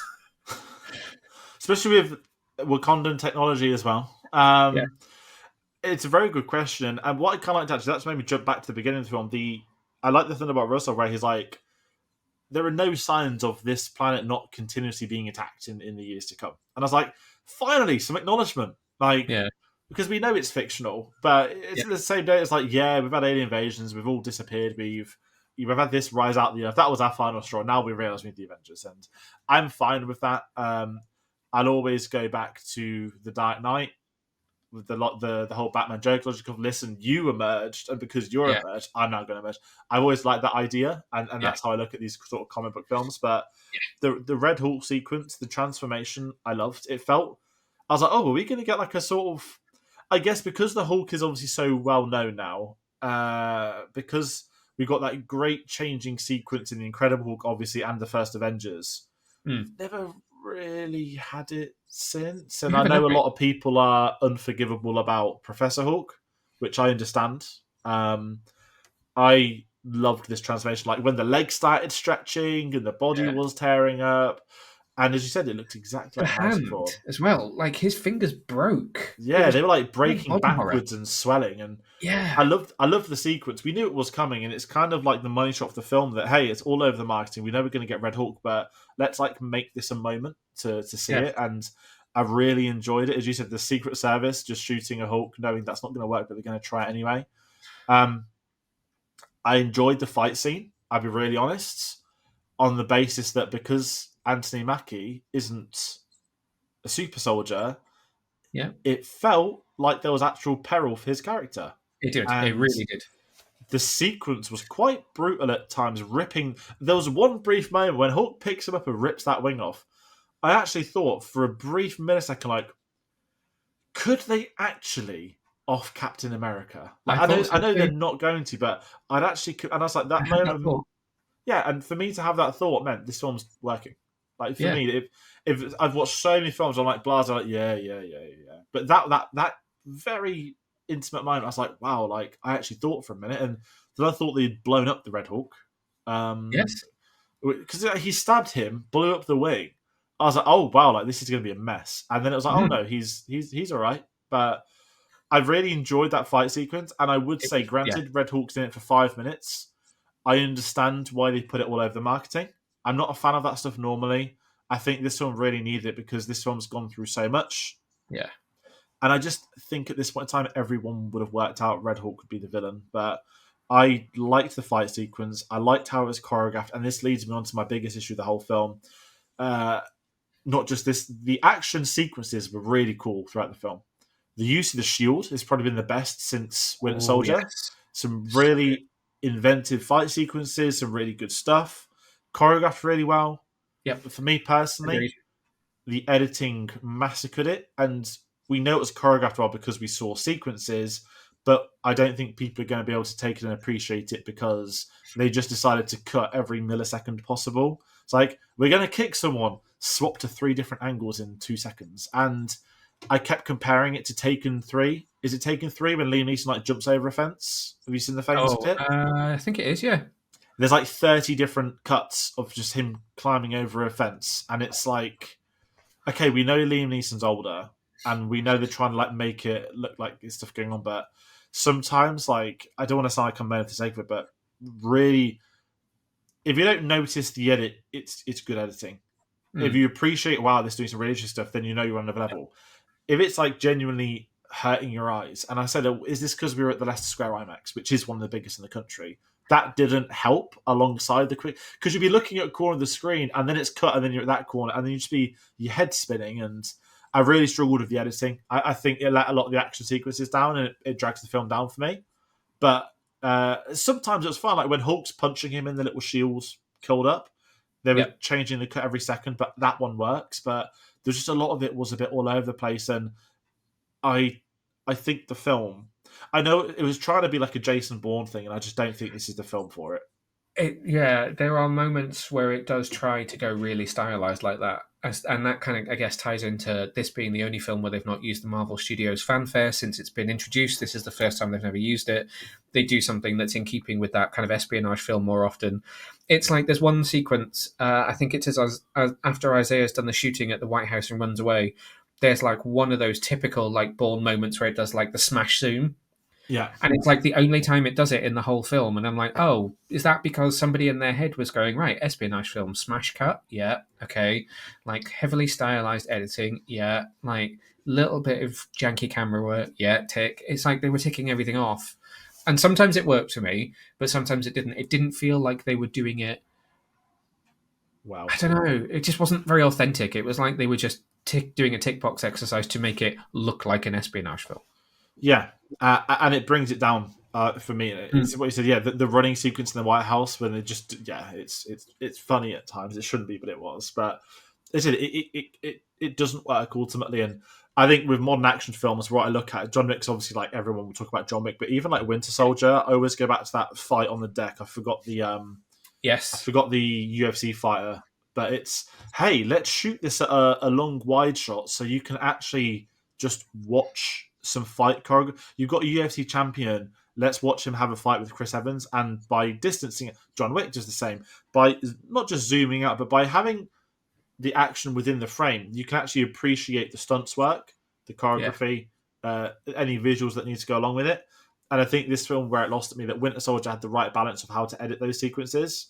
Especially with Wakandan technology as well. Yeah, It's a very good question, and what I kind of liked actually that's made me jump back to the beginning of the film. I like the thing about Russell where he's like, there are no signs of this planet not continuously being attacked in the years to come, and I was like, finally, some acknowledgement, like yeah, because we know it's fictional, but it's yeah, the same day. It's like, yeah, we've had alien invasions, we've all disappeared, we've had this rise out of the earth. That was our final straw. Now we realize we need the Avengers, and I'm fine with that. I'll always go back to the Dark Knight with the whole Batman joke logic of listen, you emerged, and because you're yeah, emerged, I'm now going to emerge. I've always liked that idea, and yeah, that's how I look at these sort of comic book films. But the Red Hulk sequence, the transformation, I loved. It felt I was like, oh, are we going to get like a sort of I guess because the Hulk is obviously so well known now, because we've got that great changing sequence in the Incredible Hulk, obviously, and the first Avengers. We've Mm. never really had it since, We and I haven't, have know a we? lot of people are unforgivable about Professor Hulk, which I understand. I loved this transformation, like when the legs started stretching and the body Yeah. was tearing up, and as you said, it looked exactly The like Harrison hand Ford. as well. Like his fingers broke. It Yeah, was they were like real breaking body horror. backwards and swelling, and Yeah. I loved the sequence. We knew it was coming, and it's kind of like the money shot of the film that hey, it's all over the marketing. We know we're going to get Red Hulk, but let's like make this a moment to see Yeah. it. And I really enjoyed it, as you said, the Secret Service just shooting a Hulk, knowing that's not going to work, but they're going to try it anyway. Um, I enjoyed the fight scene. I'll be really honest, on the basis that because Anthony Mackie isn't a super soldier, Yeah. it felt like there was actual peril for his character. It did. It And really did. the sequence was quite brutal at times, ripping. There was one brief moment when Hulk picks him up and rips that wing off. I actually thought for a brief millisecond, like, could they actually off Captain America? Like, I I know, thought so I know they're too. not going to, but I'd actually, and I was like, I that had that moment, thought. yeah. And for me to have that thought meant this film's working. Like for Yeah. me, if I've watched so many films, I'm like, Blas, I'm like, yeah, yeah, yeah, yeah. But that very intimate moment, I was like, wow, like I actually thought for a minute, and then I thought they'd blown up the Red Hulk, Yes. because he stabbed him, blew up the wing. I was like, oh wow, like this is going to be a mess. And then it was like, oh Mhm. no, he's all right. But I really enjoyed that fight sequence, and I would It say, was, yeah. granted, Red Hulk's in it for 5 minutes. I understand why they put it all over the marketing. I'm not a fan of that stuff normally. I think this film really needed it because this film's gone through so much. Yeah. And I just think at this point in time, everyone would have worked out Red Hulk would be the villain. But I liked the fight sequence. I liked how it was choreographed. And this leads me on to my biggest issue of the whole film. Uh, Not just this, the action sequences were really cool throughout the film. The use of the shield has probably been the best since Winter Oh Soldier. yes. Some So good. really inventive fight sequences, some really good stuff, choreographed really well. Yep. But for me personally, Agreed. the editing massacred it, and we know it was choreographed well because we saw sequences, but I don't think people are going to be able to take it and appreciate it because they just decided to cut every millisecond possible. It's like, we're going to kick someone, swap to 3 different angles in 2 seconds. And I kept comparing it to Taken 3. Is it Taken 3 when Liam Neeson like jumps over a fence? Have you seen the famous Oh, clip? I think it is. Yeah. There's like 30 different cuts of just him climbing over a fence. And it's like, okay, we know Liam Neeson's older and we know they're trying to like make it look like there's stuff going on, but sometimes, like, I don't want to sound like I'm mad for the sake of it, but really, if you don't notice the edit, it's good editing. If Mm. you appreciate, wow, this doing some really interesting stuff, then you know you're on another level. If it's like genuinely hurting your eyes, and I said, oh, is this because we were at the Leicester Square IMAX, which is one of the biggest in the country? That didn't help alongside the quick, because you'd be looking at a corner of the screen and then it's cut and then you're at that corner and then you just be your head spinning. And I really struggled with the editing. I think it let a lot of the action sequences down and it drags the film down for me. But sometimes it was fun, like when Hulk's punching him and the little shields curled up. They were Yep. changing the cut every second, but that one works. But there's just a lot of it was a bit all over the place, and I I think the film. I know it was trying to be like a Jason Bourne thing, and I just don't think this is the film for it. Yeah, there are moments where it does try to go really stylized like that. And that kind of, I guess, ties into this being the only film where they've not used the Marvel Studios fanfare since it's been introduced. This is the first time they've never used it. They do something that's in keeping with that kind of espionage film more often. It's like there's one sequence, I think it is as after Isaiah's done the shooting at the White House and runs away, there's like one of those typical like Bourne moments where it does like the smash zoom, Yeah, and it's like the only time it does it in the whole film. And I'm like, oh, is that because somebody in their head was going, right, espionage film, smash cut? Yeah, okay. Like heavily stylized editing? Yeah. Like little bit of janky camera work? Yeah, tick. It's like they were ticking everything off. And sometimes it worked for me, but sometimes it didn't. It didn't feel like they were doing it. wow. I don't know. It just wasn't very authentic. It was like they were just doing a tick box exercise to make it look like an espionage film. Yeah, and it brings it down for me. Mm. It's what you said. Yeah, the running sequence in the White House when they just it's funny at times. It shouldn't be, but it was. But they said it doesn't work ultimately. And I think with modern action films, what I look at, John Wick's obviously like everyone will talk about John Wick, but even like Winter Soldier, I always go back to that fight on the deck. I Yes. forgot the UFC fighter, but it's, hey, let's shoot this at a long wide shot so you can actually just watch some fight choreography. You've got a UFC champion. Let's watch him have a fight with Chris Evans, and by distancing it, John Wick does the same. By not just zooming out, but by having the action within the frame, you can actually appreciate the stunts work, the Yeah. choreography, any visuals that need to go along with it. And I think this film, where it lost at me, that Winter Soldier had the right balance of how to edit those sequences,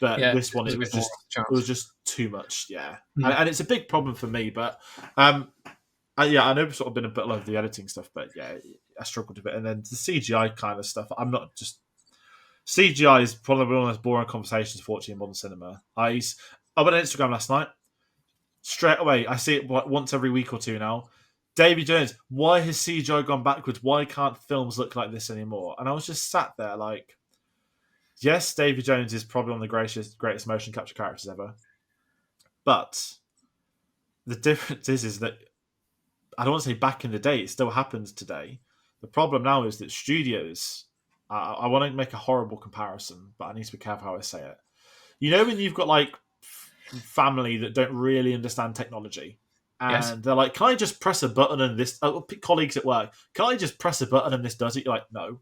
but Yeah. this This one was a bit more off the it was charts. just too much, yeah. Mm. And it's a big problem for me, but yeah, I know we've sort of been a bit over the editing stuff, but yeah, I struggled a bit. And then the CGI kind of stuff, I'm not just CGI is probably one of the most boring conversations, fortunately, in modern cinema. I went on Instagram last night. Straight away, I see it once every week or two now. Davy Jones, why has CGI gone backwards? Why can't films look like this anymore? And I was just sat there like, yes, Davy Jones is probably one of the greatest motion capture characters ever. But the difference is that I don't want to say back in the day, it still happens today. The problem now is that studios, I want to make a horrible comparison, but I need to be careful how I say it. You know, when you've got like family that don't really understand technology, Yes. and they're like, "Can I just press a button and this?" Colleagues at work, can I just press a button and this does it? You're like, no.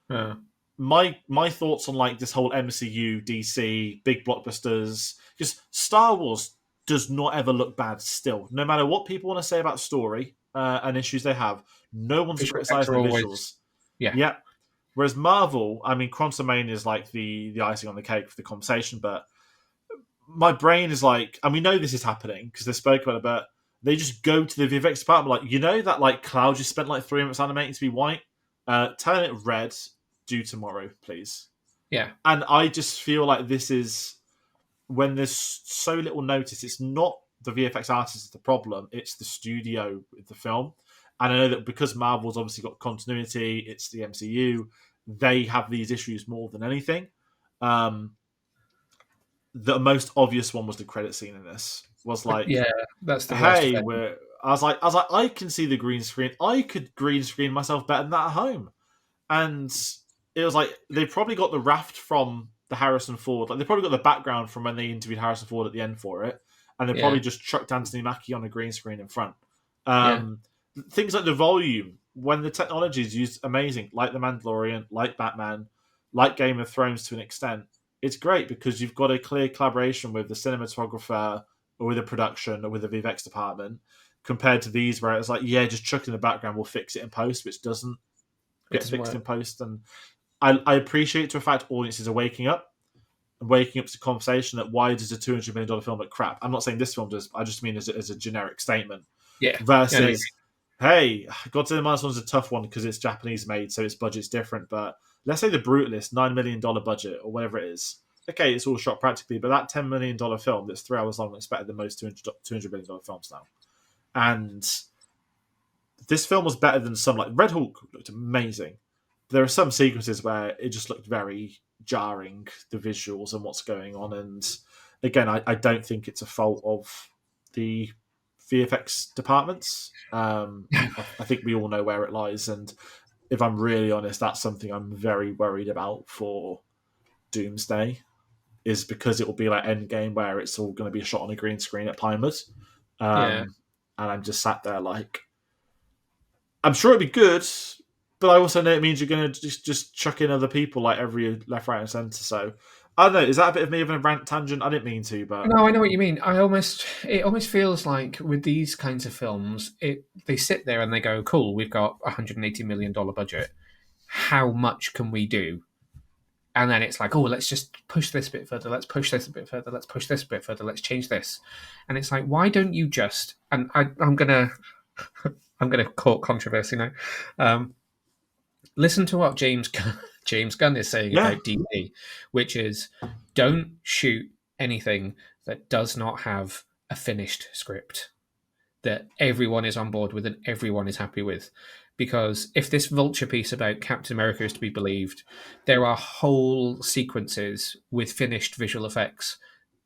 Uh, My thoughts on like this whole MCU, DC, big blockbusters, just Star Wars does not ever look bad. Still, no matter what people want to say about story and issues they have, no one's visual effects criticizing are the always, visuals. yeah. Yeah. Whereas Marvel, I mean, Quantumania is like the icing on the cake for the conversation, but my brain is like, and we know this is happening because they spoke about it, but they just go to the VFX department, like, you know, that like cloud you spent like 3 months animating to be white, turn it red, do tomorrow, please. Yeah. And I just feel like this is when there's so little notice. It's not the VFX artist is the problem; it's the studio with the film. And I know that because Marvel's obviously got continuity, it's the MCU. They have these issues more than anything. Um, the most obvious one was the credit scene in this. Was like, Yeah, that's the worst hey, effect. we're. I was like, I can see the green screen. I could green screen myself better than that at home. And it was like they probably got the raft from the Harrison Ford. Like they probably got the background from when they interviewed Harrison Ford at the end for it, and they probably Yeah, just chucked Anthony Mackie on a green screen in front. yeah, Um, Things like the volume when the technology is used amazing, like the Mandalorian, like Batman, like Game of Thrones to an extent. It's great because you've got a clear collaboration with the cinematographer or with the production or with the VFX department compared to these where it's like, yeah, just chuck in the background, we'll fix it in post, which doesn't it get doesn't fixed in work. post. And I appreciate to a fact audiences are waking up and waking up to the conversation that why does a $200 million film look crap? I'm not saying this film does. I just mean as a generic statement. Yeah, yeah, no, Versus, hey, Godzilla Minus One's a tough one because it's Japanese made, so its budget's different. But let's say the Brutalist $9 million budget or whatever it is. Okay, it's all shot practically, but that $10 million film that's 3 hours long is better than most $200 million films now. And this film was better than some. Like Red Hulk looked amazing. There are some sequences where it just looked very jarring, the visuals and what's going on. And again, I don't think it's a fault of the VFX departments. I think we all know where it lies, and if I'm really honest, that's something I'm very worried about for Doomsday. Is because it will be like Endgame, where it's all going to be shot on a green screen at Pinewood, yeah, and I'm just sat there like, I'm sure it'd be good, but I also know it means you're going to just chuck in other people like every left, right, and centre. So I don't know. Is that a bit of me of a rant tangent? I didn't mean to, but no, I know what you mean. It almost feels like with these kinds of films, they sit there and they go, "Cool, we've got $180 million budget. How much can we do?" And then it's like, "Oh, let's just push this a bit further. Let's push this a bit further. Let's push this a bit further. Let's change this." And it's like, why don't you just? And I'm gonna I'm gonna court controversy now. Um, Listen to what James Gunn is saying yeah, about DC, which is don't shoot anything that does not have a finished script that everyone is on board with and everyone is happy with. Because if this vulture piece about Captain America is to be believed, there are whole sequences with finished visual effects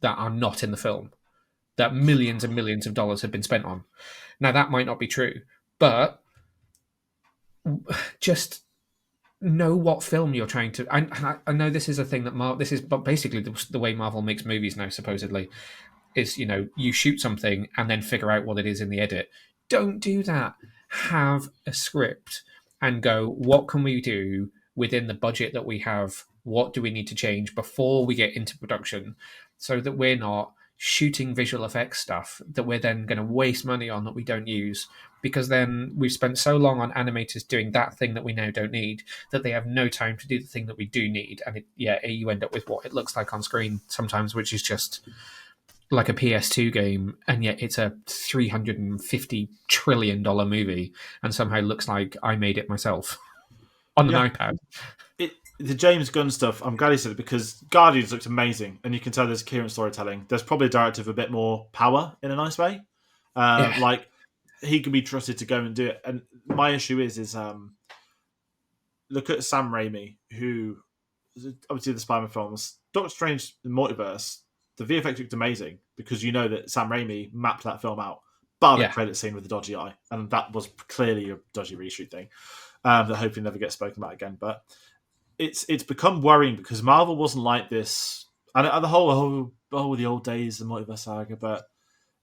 that are not in the film, that millions and millions of dollars have been spent on. Now, that might not be true, but just know what film you're trying to. I know this is a thing that this is, but basically the way Marvel makes movies now, supposedly, is you shoot something and then figure out what it is in the edit. Don't do that. Have a script and go, what can we do within the budget that we have? What do we need to change before we get into production, so that we're not shooting visual effects stuff that we're then going to waste money on that we don't use, because then we've spent so long on animators doing that thing that we now don't need that they have no time to do the thing that we do need. And you end up with what it looks like on screen sometimes, which is just like a PS2 game, and yet it's a $350 trillion movie, and somehow looks like I made it myself on an yeah. iPad. The James Gunn stuff, I'm glad he said it because Guardians looked amazing, and you can tell there's coherent storytelling. There's probably a director with a bit more power in a nice way. Yeah, Like he can be trusted to go and do it. And my issue is look at Sam Raimi, who obviously the Spider-Man films, Doctor Strange, the Multiverse. The VFX looked amazing because you know that Sam Raimi mapped that film out, bar the yeah, credit scene with the dodgy eye, and that was clearly a dodgy reshoot thing that hopefully never gets spoken about again. But it's become worrying because Marvel wasn't like this, and the whole the old days, the multiverse saga. But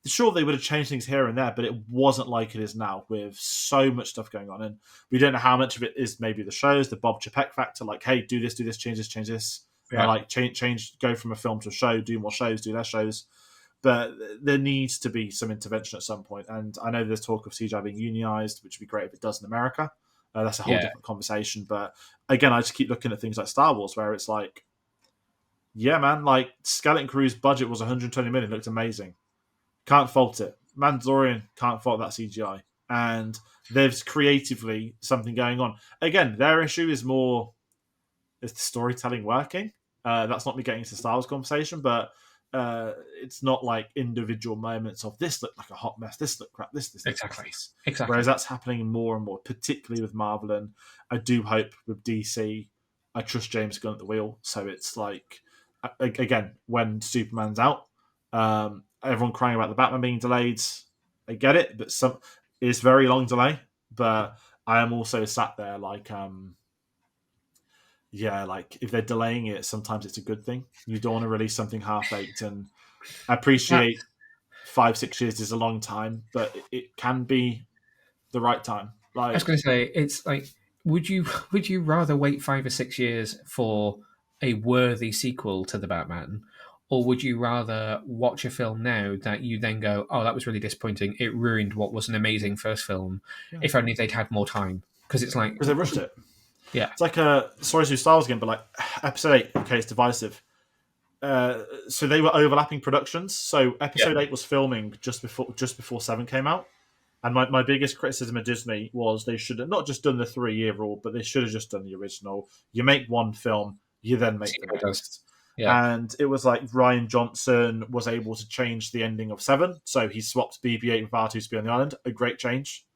sure, they would have changed things here and there, but it wasn't like it is now with so much stuff going on, and we don't know how much of it is maybe the shows, the Bob Chapek factor, like hey, do this, change this, and yeah, like change, go from a film to a show, do more shows, do less shows. But there needs to be some intervention at some point, and I know there's talk of CGI being unionized, which would be great if it does in America. That's a whole yeah, different conversation. But again, I just keep looking at things like Star Wars, where it's like, yeah, man, like Skeleton Crew's budget was 120 million, looked amazing. Can't fault it. Mandalorian can't fault that CGI. And there's creatively something going on. Again, their issue is more is the storytelling working. That's not me getting into the Star Wars conversation, but it's not like individual moments of this looked like a hot mess, this looked crap, exactly, this. Whereas exactly. that's happening more and more, particularly with Marvel. And I do hope with DC, I trust James Gunn at the wheel. So it's like again, when Superman's out, everyone crying about the Batman being delayed. I get it, but it's very long delay. But I am also sat there like, yeah, like if they're delaying it, sometimes it's a good thing. You don't want to release something half baked, and I That, appreciate 5-6 years is a long time, but it can be the right time. I was Like, going to say, it's like, would you rather wait 5 or 6 years for a worthy sequel to the Batman, or would you rather watch a film now that you then go, oh, that was really disappointing. It ruined what was an amazing first film. yeah, If only they'd had more time, because it's like, because they rushed it. yeah, It's like a sorry to Star Wars again, but like episode 8. Okay, it's divisive. So they were overlapping productions. So yeah, episode 8 was filming just before 7 came out. And my biggest criticism of Disney was they should have not just done the 3-year rule, but they should have just done the original. You make one film, you then see make the how it does. next. Yeah, And it was like Ryan Johnson was able to change the ending of 7. So he swapped BB-8 with R2 to be on the island. A great change.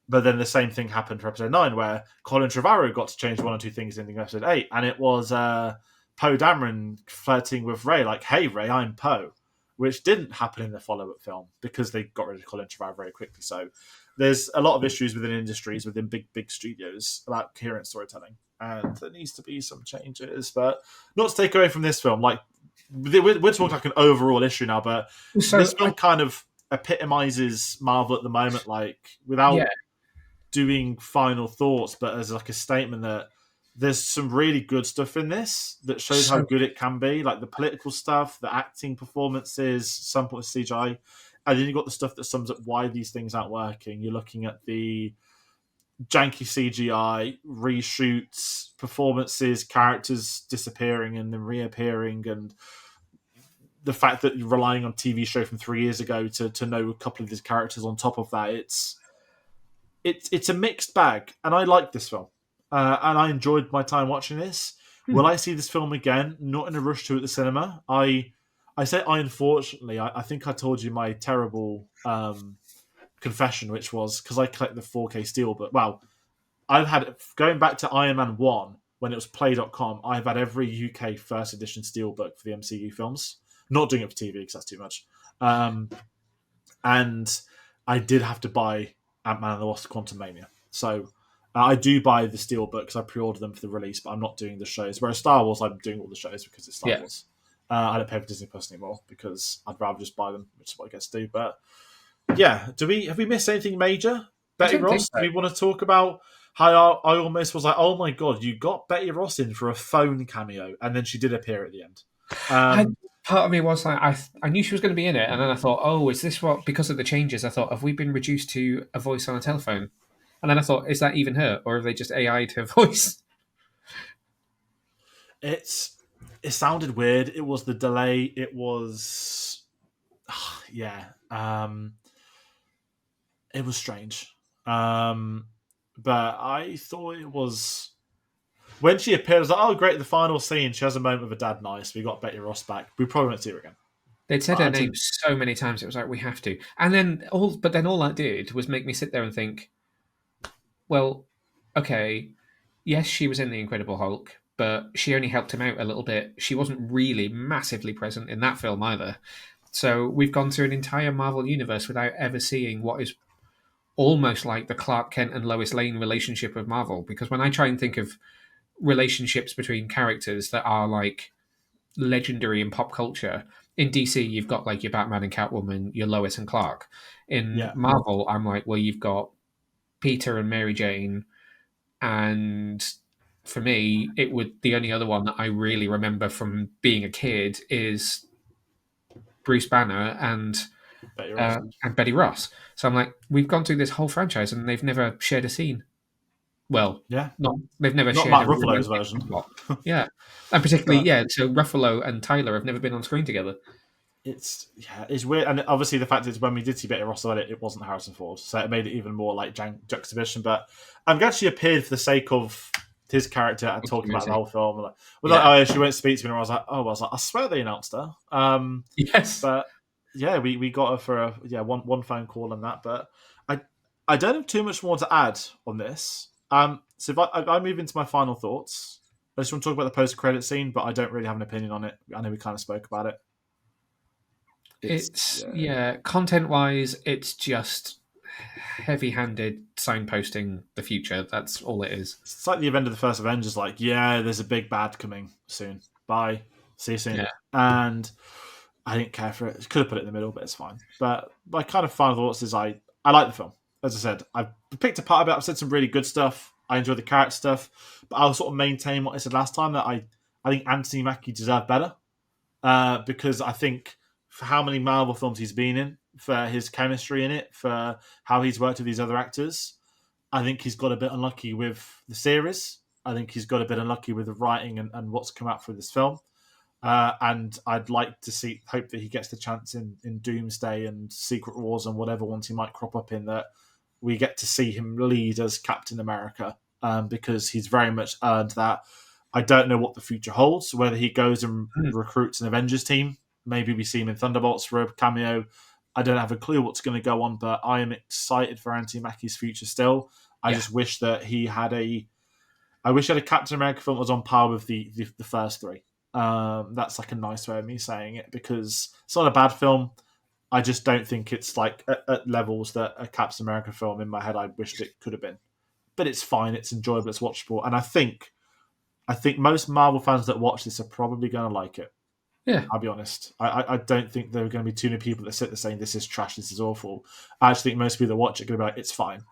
But then the same thing happened for episode 9, where Colin Trevorrow got to change one or two things in episode 8. And it was Poe Dameron flirting with Ray, like, hey, Ray, I'm Poe, which didn't happen in the follow-up film because they got rid of Colin Trevorrow very quickly. So there's a lot of issues within industries, within big studios about coherent storytelling. And there needs to be some changes. But not to take away from this film, like, we're talking like an overall issue now, but so this film kind of epitomizes Marvel at the moment, like, without yeah, doing final thoughts, but as like a statement that there's some really good stuff in this that shows how so good it can be, like the political stuff, the acting performances, some point of CGI, and then you've got the stuff that sums up why these things aren't working. You're looking at the janky CGI, reshoots, performances, characters disappearing and then reappearing, and the fact that you're relying on TV show from 3 years ago to know a couple of these characters on top of that. It's a mixed bag, and I like this film, and I enjoyed my time watching this. Will hmm. I see this film again? Not in a rush to at the cinema. I say I unfortunately. I think I told you my terrible confession, which was because I collect the 4K Steelbook. Well, I've had going back to Iron Man 1 when it was Play.com. I've had every UK first edition Steelbook for the MCU films. Not doing it for TV because that's too much. And I did have to buy Ant-Man and the Wasp: Quantumania. So I do buy the Steelbook because I pre-ordered them for the release, but I'm not doing the shows. Whereas Star Wars, I'm doing all the shows because it's Star Yeah. Wars. I don't pay for Disney Plus anymore because I'd rather just buy them, which is what I guess to do. But yeah, have we missed anything major? I Betty don't think Ross? so. Do we want to talk about how I almost was like, oh my god, you got Betty Ross in for a phone cameo, and then she did appear at the end. I Um, Part of me was like, I knew she was going to be in it, and then I thought, oh, is this what? Because of the changes, I thought, have we been reduced to a voice on a telephone? And then I thought, is that even her, or have they just AI'd her voice? it's it sounded weird. It was the delay. It was yeah. It was strange. But I thought it was when she appeared. I was like, oh great, the final scene. She has a moment with her dad. Nice. We got Betty Ross back. We probably won't see her again. They'd said But her I name didn't. so many times, it was like we have to. And then all that did was make me sit there and think, well, okay, yes, she was in the Incredible Hulk, but she only helped him out a little bit. She wasn't really massively present in that film either. So we've gone through an entire Marvel universe without ever seeing what is almost like the Clark Kent and Lois Lane relationship of Marvel. Because when I try and think of relationships between characters that are like legendary in pop culture, in DC you've got like your Batman and Catwoman, your Lois and Clark. In Yeah, Marvel, I'm like, well, you've got Peter and Mary Jane, and for me, it would the only other one that I really remember from being a kid is Bruce Banner Betty Ross. and Betty Ross. So I'm like, we've gone through this whole franchise and they've never shared a scene. Well, Yeah, not they've never not shared Mark a Ruffalo's romantic version, plot. Yeah, and particularly but yeah. So Ruffalo and Tyler have never been on screen together. it's weird. And obviously, the fact is, when we did see Betty Ross on it, it wasn't Harrison Ford, so it made it even more like juxtaposition. But I'm glad she appeared for the sake of his character and talking about the Continuity. whole film. Like, Yeah. oh, she won't speak to me. And I swear they announced her. Yes. But yeah, we got her for one phone call and that. But I don't have too much more to add on this. So if I move into my final thoughts, I just want to talk about the post-credit scene, but I don't really have an opinion on it. I know we kind of spoke about it. It's content-wise, it's just heavy-handed signposting the future. That's all it is. It's like the event of the first Avengers. Like, yeah, there's a big bad coming soon. Bye. See you soon. Yeah. And I didn't care for it. Could have put it in the middle, but it's fine. But my kind of final thoughts is I like the film. As I said, I've picked apart a bit. I've said some really good stuff. I enjoy the character stuff, but I'll sort of maintain what I said last time, that I think Anthony Mackie deserved better, because I think for how many Marvel films he's been in, for his chemistry in it, for how he's worked with these other actors, I think he's got a bit unlucky with the series. I think he's got a bit unlucky with the writing and what's come out for this film. And I'd like to hope that he gets the chance in Doomsday and Secret Wars and whatever ones he might crop up in, that we get to see him lead as Captain America, because he's very much earned that. I don't know what the future holds, whether he goes and recruits an Avengers team. Maybe we see him in Thunderbolts for a cameo. I don't have a clue what's going to go on, but I am excited for Anthony Mackie's future still. I just wish that he had I wish he had a Captain America film that was on par with the first three. That's like a nice way of me saying it, because it's not a bad film. I just don't think it's like at levels that a Captain America film in my head I wished it could have been. But it's fine, it's enjoyable, it's watchable, and I think most Marvel fans that watch this are probably going to like it. Yeah. I'll be honest. I don't think there are going to be too many people that sit there saying this is trash, this is awful. I actually think most people that watch it are going to be like, it's fine.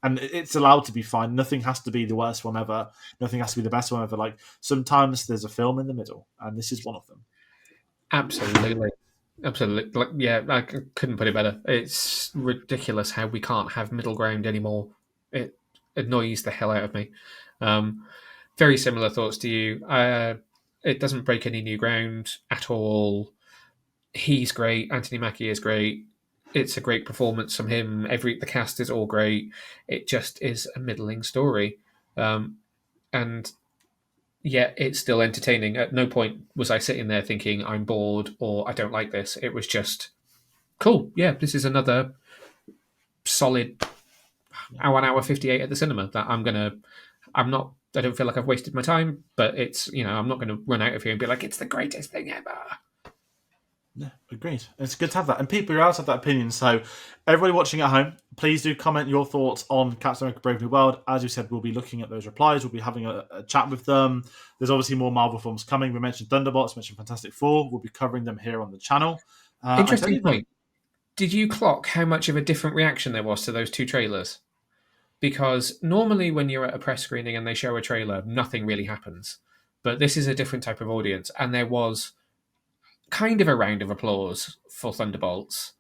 And it's allowed to be fine. Nothing has to be the worst one ever. Nothing has to be the best one ever. Like, sometimes there's a film in the middle, and this is one of them. Absolutely. Absolutely. Like, yeah, I couldn't put it better. It's ridiculous how we can't have middle ground anymore. It annoys the hell out of me. Very similar thoughts to you. It doesn't break any new ground at all. He's great. Anthony Mackie is great. It's a great performance from him. The cast is all great. It just is a middling story, and yet it's still entertaining. At no point was I sitting there thinking I'm bored or I don't like this. It was just cool. Yeah, this is another solid hour 58 at the cinema that I don't feel like I've wasted my time, but it's, I'm not going to run out of here and be like, it's the greatest thing ever. Yeah, agreed. It's good to have that. And people who else have that opinion. So everybody watching at home, please do comment your thoughts on Captain America Brave New World. As you said, we'll be looking at those replies. We'll be having a chat with them. There's obviously more Marvel films coming. We mentioned Thunderbolts, mentioned Fantastic Four. We'll be covering them here on the channel. Interesting point. Did you clock how much of a different reaction there was to those two trailers? Because normally when you're at a press screening and they show a trailer, nothing really happens. But this is a different type of audience. And there was kind of a round of applause for Thunderbolts.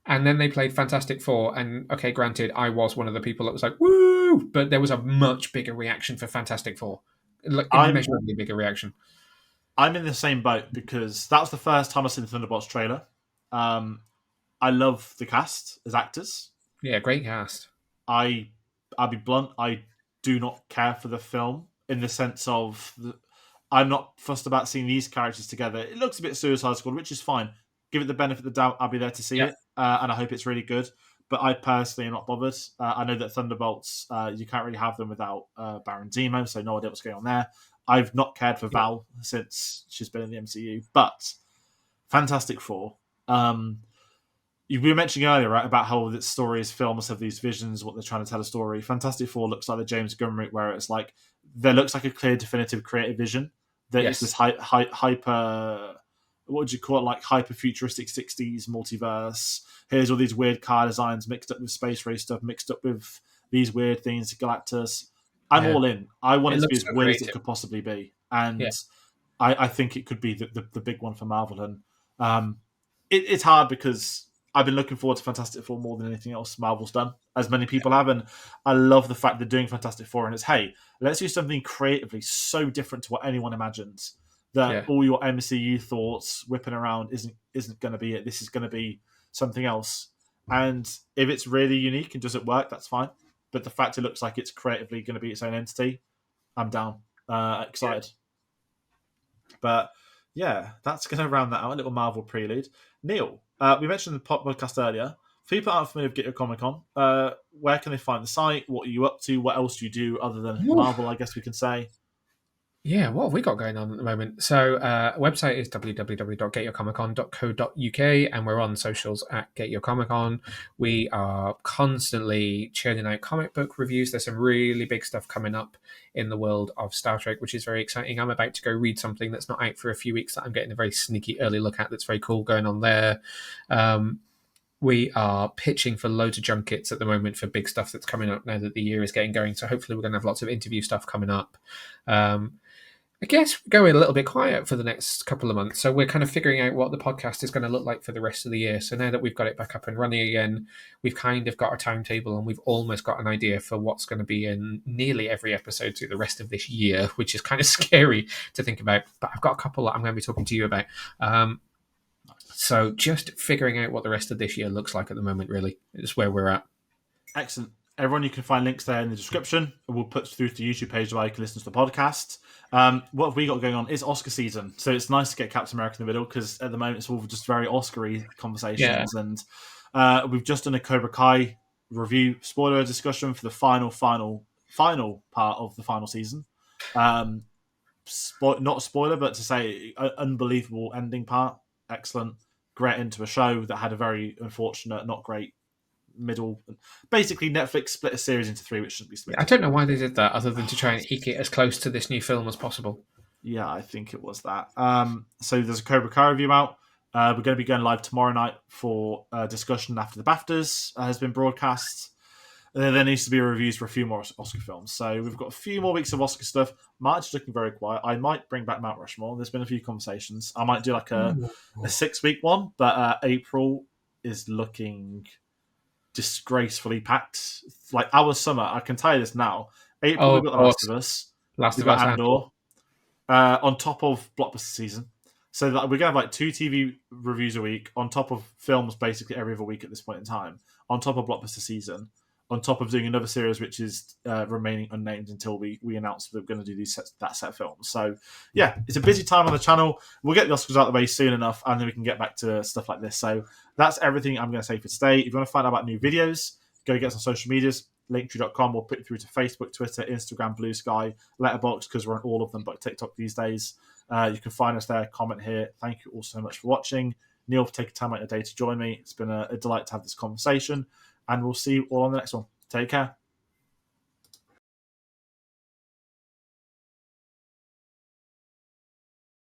And then they played Fantastic Four. And, okay, granted, I was one of the people that was like, woo! But there was a much bigger reaction for Fantastic Four. Like, immeasurably bigger reaction. I'm in the same boat, because that was the first time I've seen the Thunderbolts trailer. I love the cast as actors. Yeah, great cast. I'll be blunt, I do not care for the film in the sense of I'm not fussed about seeing these characters together. It looks a bit Suicide Squad, which is fine. Give it the benefit of the doubt. I'll be there to see it, and I hope it's really good. But I personally am not bothered. I know that Thunderbolts, you can't really have them without Baron Zemo, so no idea what's going on there. I've not cared for Val since she's been in the MCU, but Fantastic Four. You were mentioning earlier, right, about how the stories, films have these visions, what they're trying to tell a story. Fantastic Four looks like the James Gunn route, where it's like there looks like a clear, definitive creative vision. There is this hyper, what would you call it, like hyper futuristic 60s multiverse. Here's all these weird car designs mixed up with space race stuff, mixed up with these weird things, Galactus. I'm all in. I want it to be as weird as it could possibly be. And I think it could be the big one for Marvel. And it's hard because I've been looking forward to Fantastic Four more than anything else Marvel's done, as many people have. And I love the fact they're doing Fantastic Four. And it's, hey, let's do something creatively so different to what anyone imagines, that all your MCU thoughts whipping around isn't going to be it. This is going to be something else. And if it's really unique and doesn't work, that's fine. But the fact it looks like it's creatively going to be its own entity, I'm down. Excited. But yeah, that's going to round that out. A little Marvel prelude. Neil, we mentioned the podcast earlier. For people aren't familiar with Get Your Comic Con, where can they find the site? What are you up to? What else do you do other than Marvel, I guess we can say? Yeah, what have we got going on at the moment? So, website is www.getyourcomiccon.co.uk, and we're on socials at Get Your Comic Con. We are constantly churning out comic book reviews. There's some really big stuff coming up in the world of Star Trek, which is very exciting. I'm about to go read something that's not out for a few weeks that I'm getting a very sneaky early look at. That's very cool going on there. We are pitching for loads of junkets at the moment for big stuff that's coming up now that the year is getting going. So hopefully we're going to have lots of interview stuff coming up. I guess going a little bit quiet for the next couple of months. So we're kind of figuring out what the podcast is going to look like for the rest of the year. So now that we've got it back up and running again, we've kind of got a timetable and we've almost got an idea for what's going to be in nearly every episode through the rest of this year, which is kind of scary to think about. But I've got a couple that I'm going to be talking to you about. So just figuring out what the rest of this year looks like at the moment, really, is where we're at. Excellent. Everyone, you can find links there in the description. We'll put through to the YouTube page where you can listen to the podcast. What have we got going on is Oscar season. So it's nice to get Captain America in the middle because at the moment it's all just very Oscar-y conversations. Yeah. And we've just done a Cobra Kai review spoiler discussion for the final part of the final season. Not a spoiler, but to say unbelievable ending part. Excellent. Great into a show that had a very unfortunate, not great middle. Basically, Netflix split a series into three, which shouldn't be split. I don't know why they did that, other than to try and eke it as close to this new film as possible. Yeah, I think it was that. So there's a Cobra Kai review out. We're going to be going live tomorrow night for a discussion after the BAFTAs has been broadcast. There needs to be reviews for a few more Oscar films. So we've got a few more weeks of Oscar stuff. March is looking very quiet. I might bring back Mount Rushmore. There's been a few conversations. I might do like a 6-week one, but April is looking disgracefully packed. Like our summer, I can tell you this now. April, we've got The Last of Us. Last We've of got Us Andor. On top of blockbuster season. So that we're going to have like 2 TV reviews a week on top of films basically every other week at this point in time, on top of blockbuster season, on top of doing another series which is remaining unnamed until we announce that we're going to do that set of films. So yeah, it's a busy time on the channel. We'll get the Oscars out of the way soon enough and then we can get back to stuff like this. So that's everything I'm going to say for today. If you want to find out about new videos, go get us on social medias. Linktree.com. We'll put it through to Facebook, Twitter, Instagram, Blue Sky, Letterboxd, because we're on all of them, but TikTok these days. You can find us there, comment here. Thank you all so much for watching. Neil, for taking time out of your day to join me. It's been a delight to have this conversation, and we'll see you all on the next one. Take care.